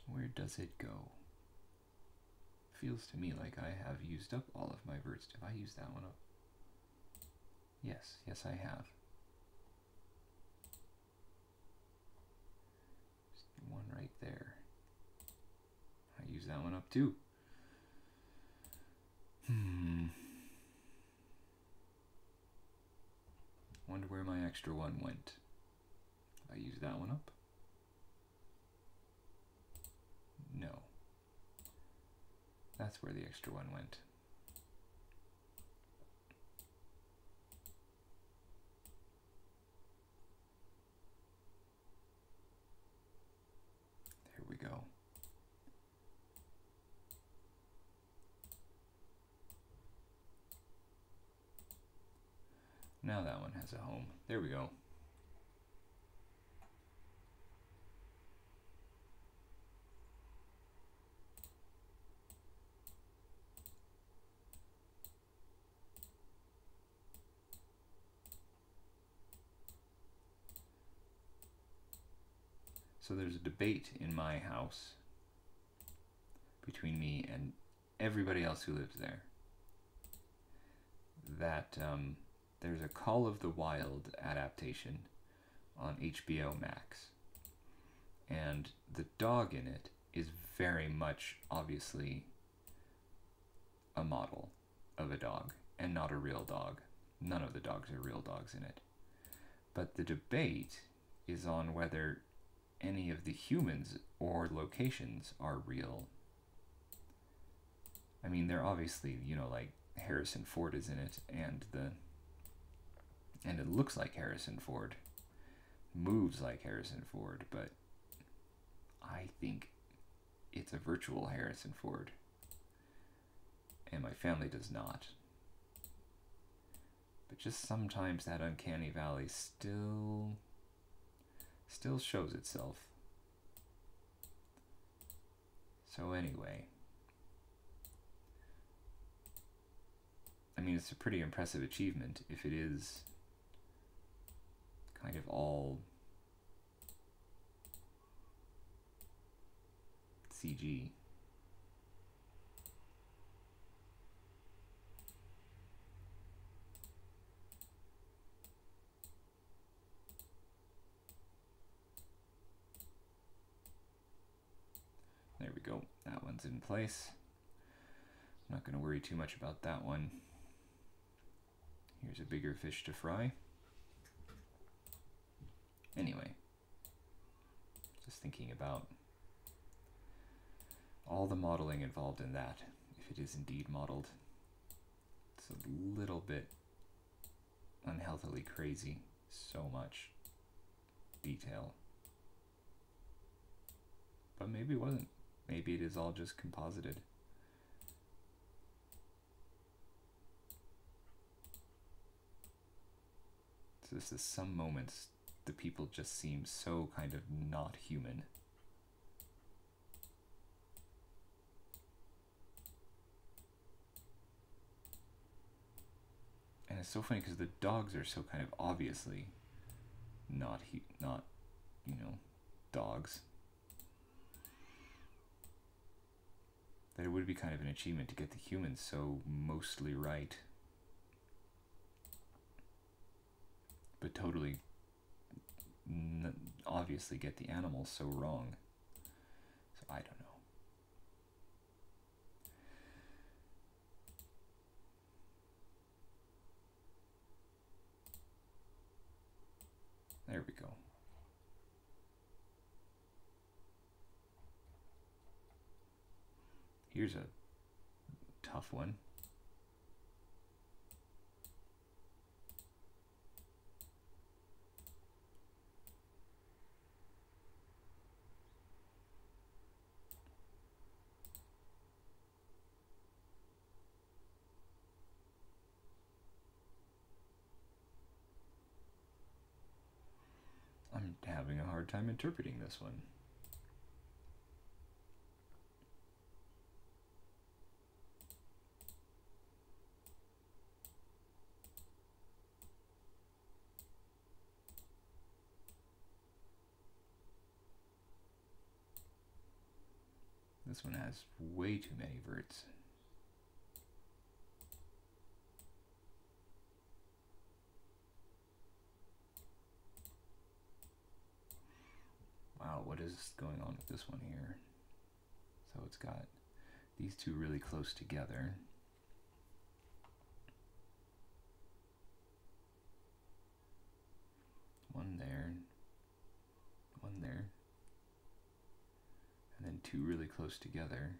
Where does it go? Feels to me like I have used up all of my verts. Have I used that one up? Yes, yes I have. Just one right there. I use that one up too. Wonder where my extra one went. I used that one up? No. That's where the extra one went. Now that one has a home. There we go. So there's a debate in my house between me and everybody else who lives there that there's a Call of the Wild adaptation on HBO Max, and the dog in it is very much obviously a model of a dog and not a real dog. None of the dogs are real dogs in it. But the debate is on whether any of the humans or locations are real. I mean, they're obviously, you know, like Harrison Ford is in it, and it looks like Harrison Ford, moves like Harrison Ford, but I think it's a virtual Harrison Ford, and my family does not. But just sometimes that uncanny valley still shows itself. So anyway, I mean, it's a pretty impressive achievement if it is kind of all CG. There we go. That one's in place. I'm not going to worry too much about that one. Here's a bigger fish to fry. Anyway, just thinking about all the modeling involved in that, if it is indeed modeled. It's a little bit unhealthily crazy. So much detail. But maybe it wasn't. Maybe it is all just composited. So this is some moments the people just seem so kind of not human. And it's so funny because the dogs are so kind of obviously not you know, dogs. That it would be kind of an achievement to get the humans so mostly right, but totally obviously get the animals so wrong. So I don't know. There we go. Here's a tough one. I'm having a hard time interpreting this one. This one has way too many verts. Wow, what is going on with this one here? So it's got these two really close together. One there, one there. And then two really close together,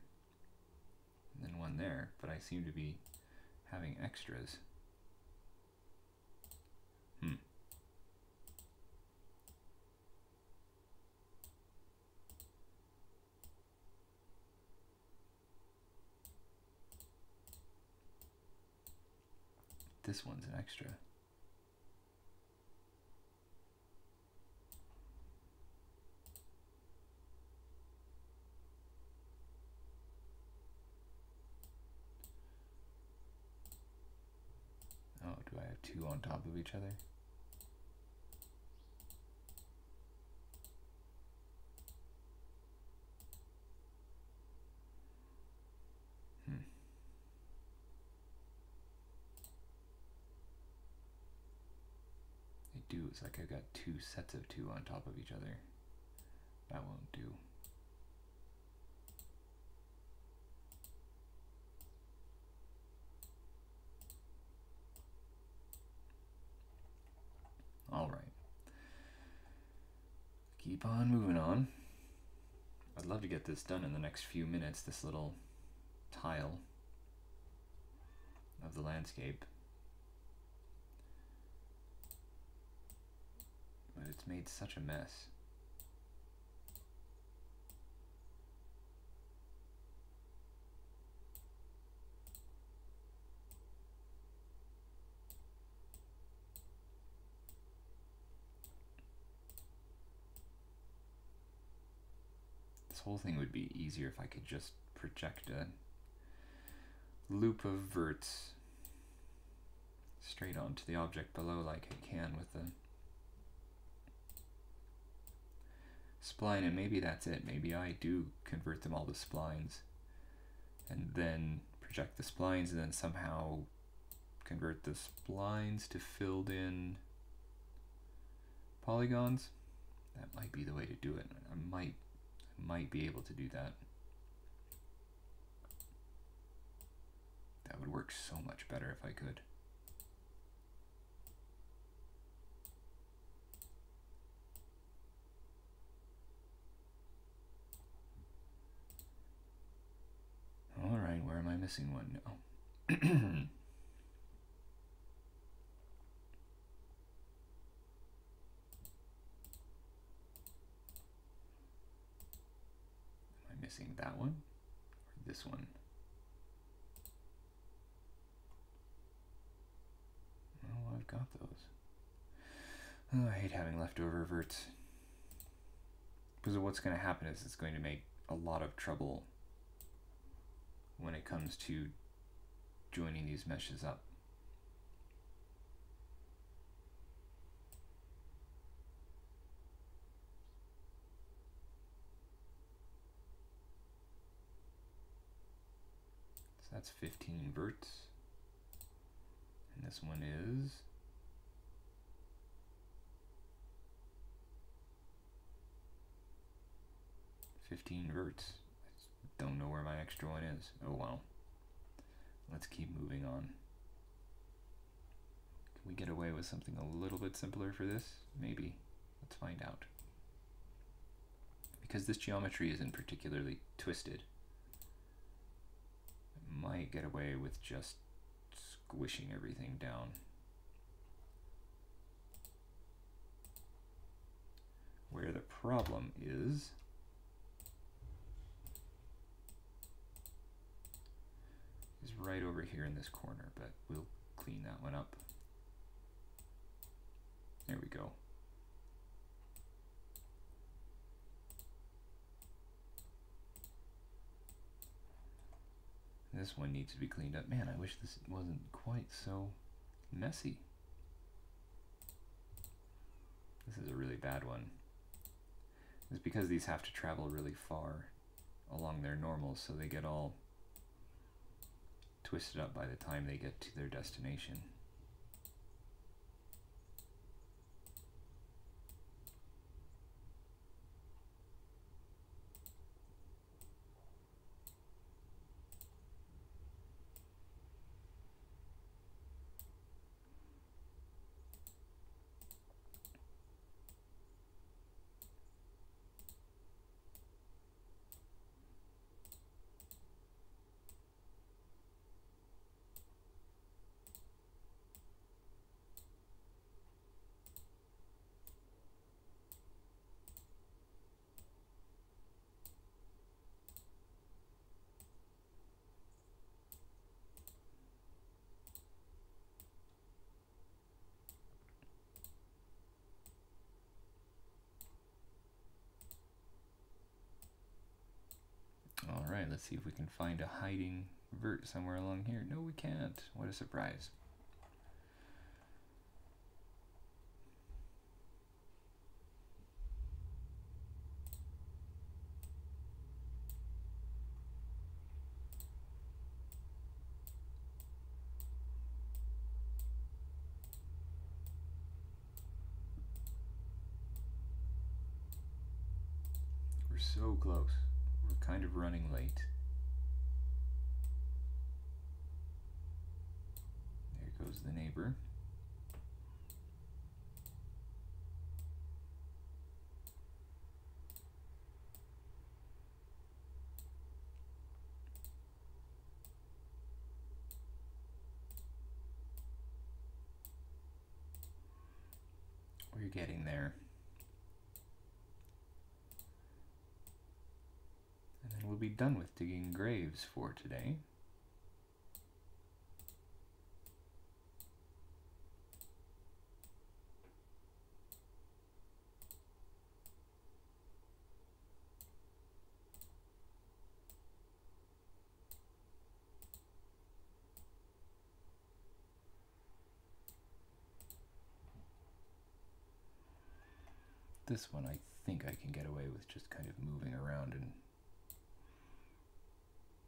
and then one there, but I seem to be having extras. This one's an extra. have two on top of each other. I do, it's like I've got two sets of two on top of each other. That won't do. All right. Keep on moving on. I'd love to get this done in the next few minutes, this little tile of the landscape. But it's made such a mess. This whole thing would be easier if I could just project a loop of verts straight onto the object below like I can with the spline, and maybe that's it. Maybe I do convert them all to splines and then project the splines and then somehow convert the splines to filled in polygons. That might be the way to do it. I might be able to do that. That would work so much better if I could. All right, where am I missing one? No. Am I missing that one or this one? Oh, I've got those. Oh, I hate having leftover verts. Because what's going to happen is it's going to make a lot of trouble when it comes to joining these meshes up. So that's 15 verts. And this one is 15 verts. I don't know where my extra one is. Oh well. Let's keep moving on. Can we get away with something a little bit simpler for this? Maybe. Let's find out. Because this geometry isn't particularly twisted, I might get away with just squishing everything down. Where the problem is right over here in this corner, but we'll clean that one up. There we go. This one needs to be cleaned up. Man, I wish this wasn't quite so messy. This is a really bad one. It's because these have to travel really far along their normals, so they get all twisted up by the time they get to their destination. Alright, let's see if we can find a hiding vert somewhere along here. No, we can't. What a surprise. so close. We're kind of running late. There goes the neighbor. We're getting there. And then we'll be done with digging graves for today. This one I think I can get away with just kind of moving around, and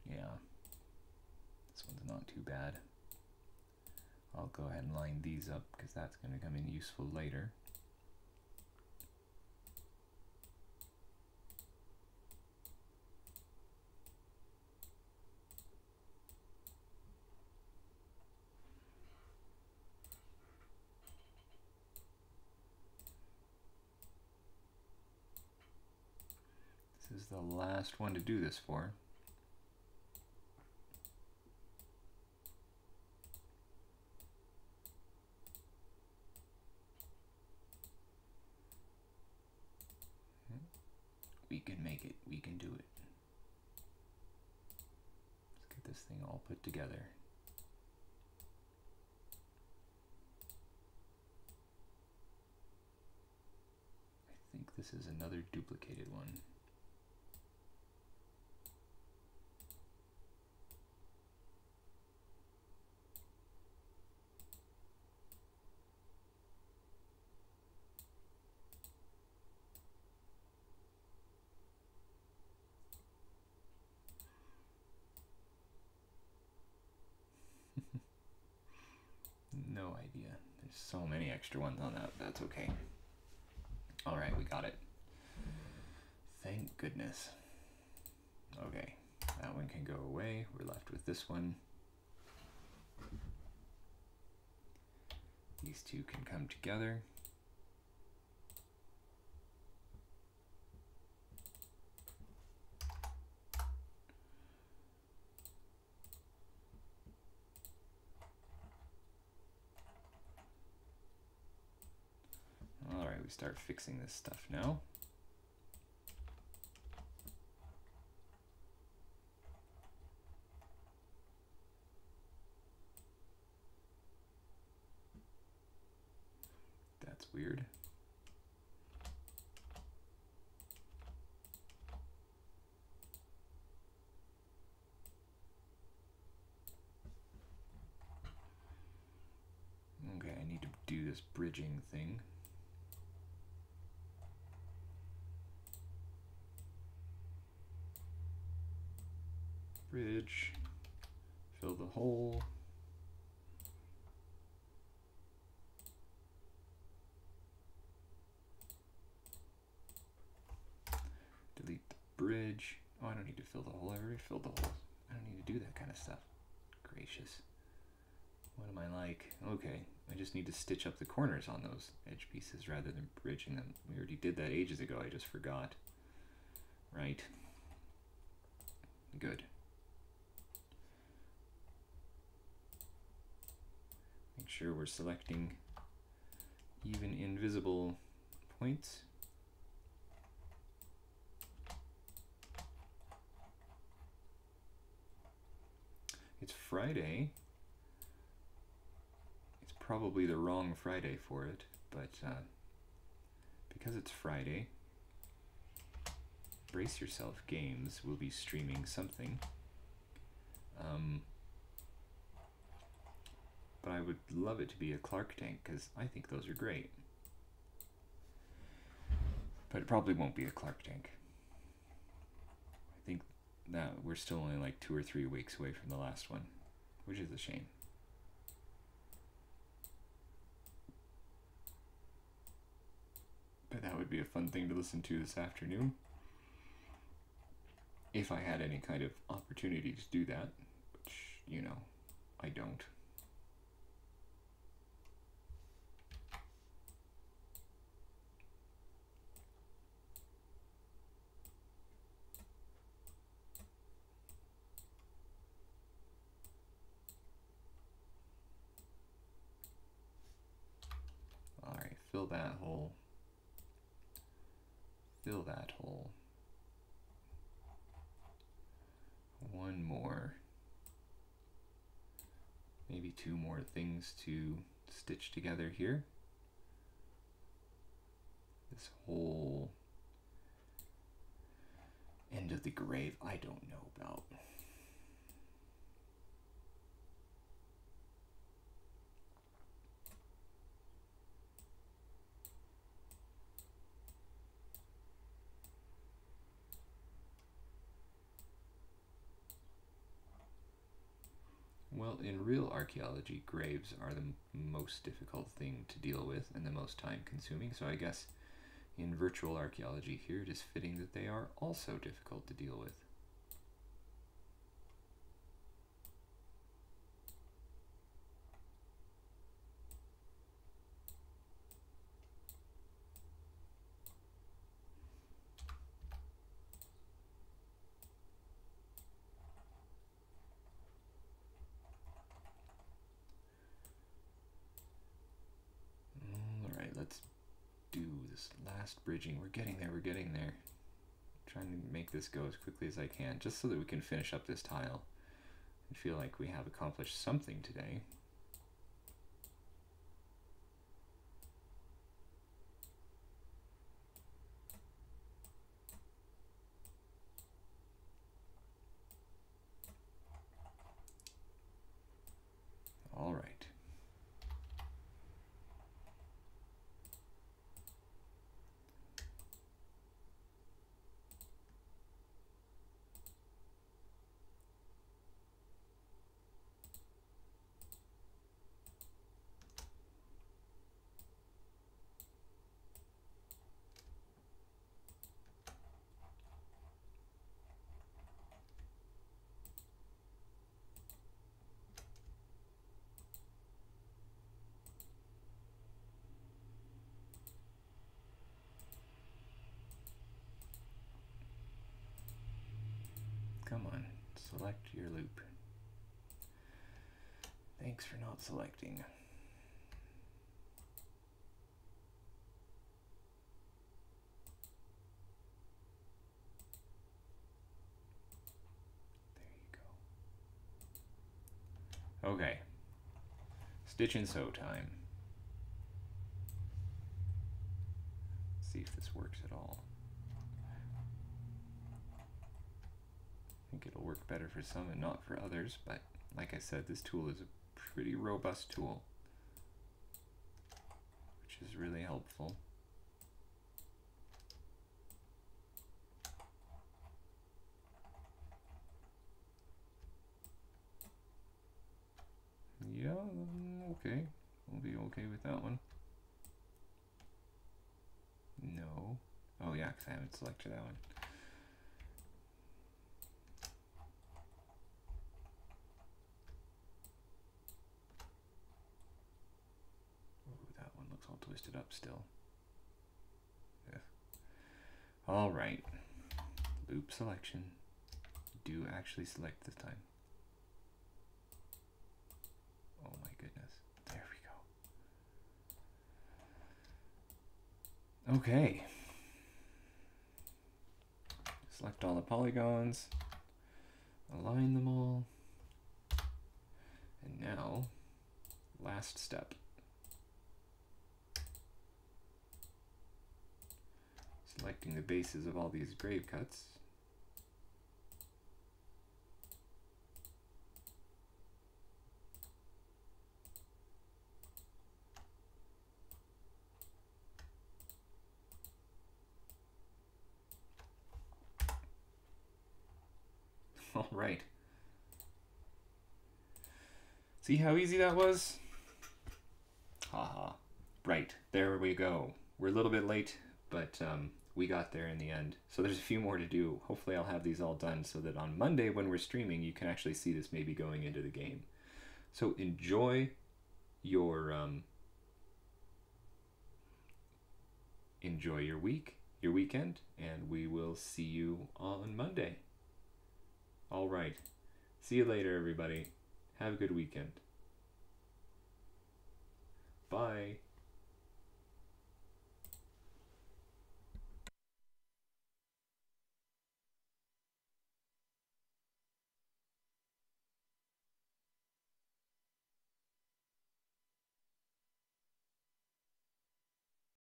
yeah, this one's not too bad. I'll go ahead and line these up because that's going to come in useful later. This is the last one to do this for. We can make it. We can do it. Let's get this thing all put together. I think this is another duplicated one. No idea. There's so many extra ones on that. That's okay. All right, we got it. Thank goodness. Okay, that one can go away. We're left with this one. These two can come together. All right, we start fixing this stuff now. That's weird. Okay, I need to do this bridging thing. Bridge, fill the hole. Delete the bridge. Oh, I don't need to fill the hole. I already filled the hole. I don't need to do that kind of stuff. Gracious. What am I like? Okay, I just need to stitch up the corners on those edge pieces rather than bridging them. We already did that ages ago. I just forgot. Right. Good. Make sure we're selecting even invisible points. It's Friday. It's probably the wrong Friday for it, but because it's Friday, brace yourself, games will be streaming something. But I would love it to be a Clark tank because I think those are great. But it probably won't be a Clark tank. I think that we're still only like 2 or 3 weeks away from the last one, which is a shame. But that would be a fun thing to listen to this afternoon. if I had any kind of opportunity to do that, which, you know, I don't. All right, fill that hole. Fill that hole. One more. Maybe two more things to stitch together here. This whole end of the grave, I don't know about. Well, in real archaeology, graves are the most difficult thing to deal with and the most time-consuming, so I guess in virtual archaeology here, it is fitting that they are also difficult to deal with. Let's do this last bridging. We're getting there, we're getting there. I'm trying to make this go as quickly as I can, just so that we can finish up this tile and feel like we have accomplished something today. All right. Come on, select your loop. Thanks for not selecting. There you go. Okay. Stitch and sew time. See if this works at all. I think it'll work better for some and not for others, but like I said, this tool is a pretty robust tool, which is really helpful. Yeah, okay. We'll be okay with that one. No. Oh yeah, because I haven't selected that one. All twisted up still. Yeah. All right. Loop selection. Do actually select this time. Oh my goodness. There we go. Okay. Select all the polygons. Align them all. And now, last step. Selecting the bases of all these grave cuts. All right. See how easy that was? Haha. Right, there we go. We're a little bit late, but we got there in the end. So there's a few more to do. Hopefully I'll have these all done so that on Monday when we're streaming, you can actually see this maybe going into the game. So enjoy your week, your weekend, and we will see you on Monday. All right. See you later, everybody. Have a good weekend. Bye.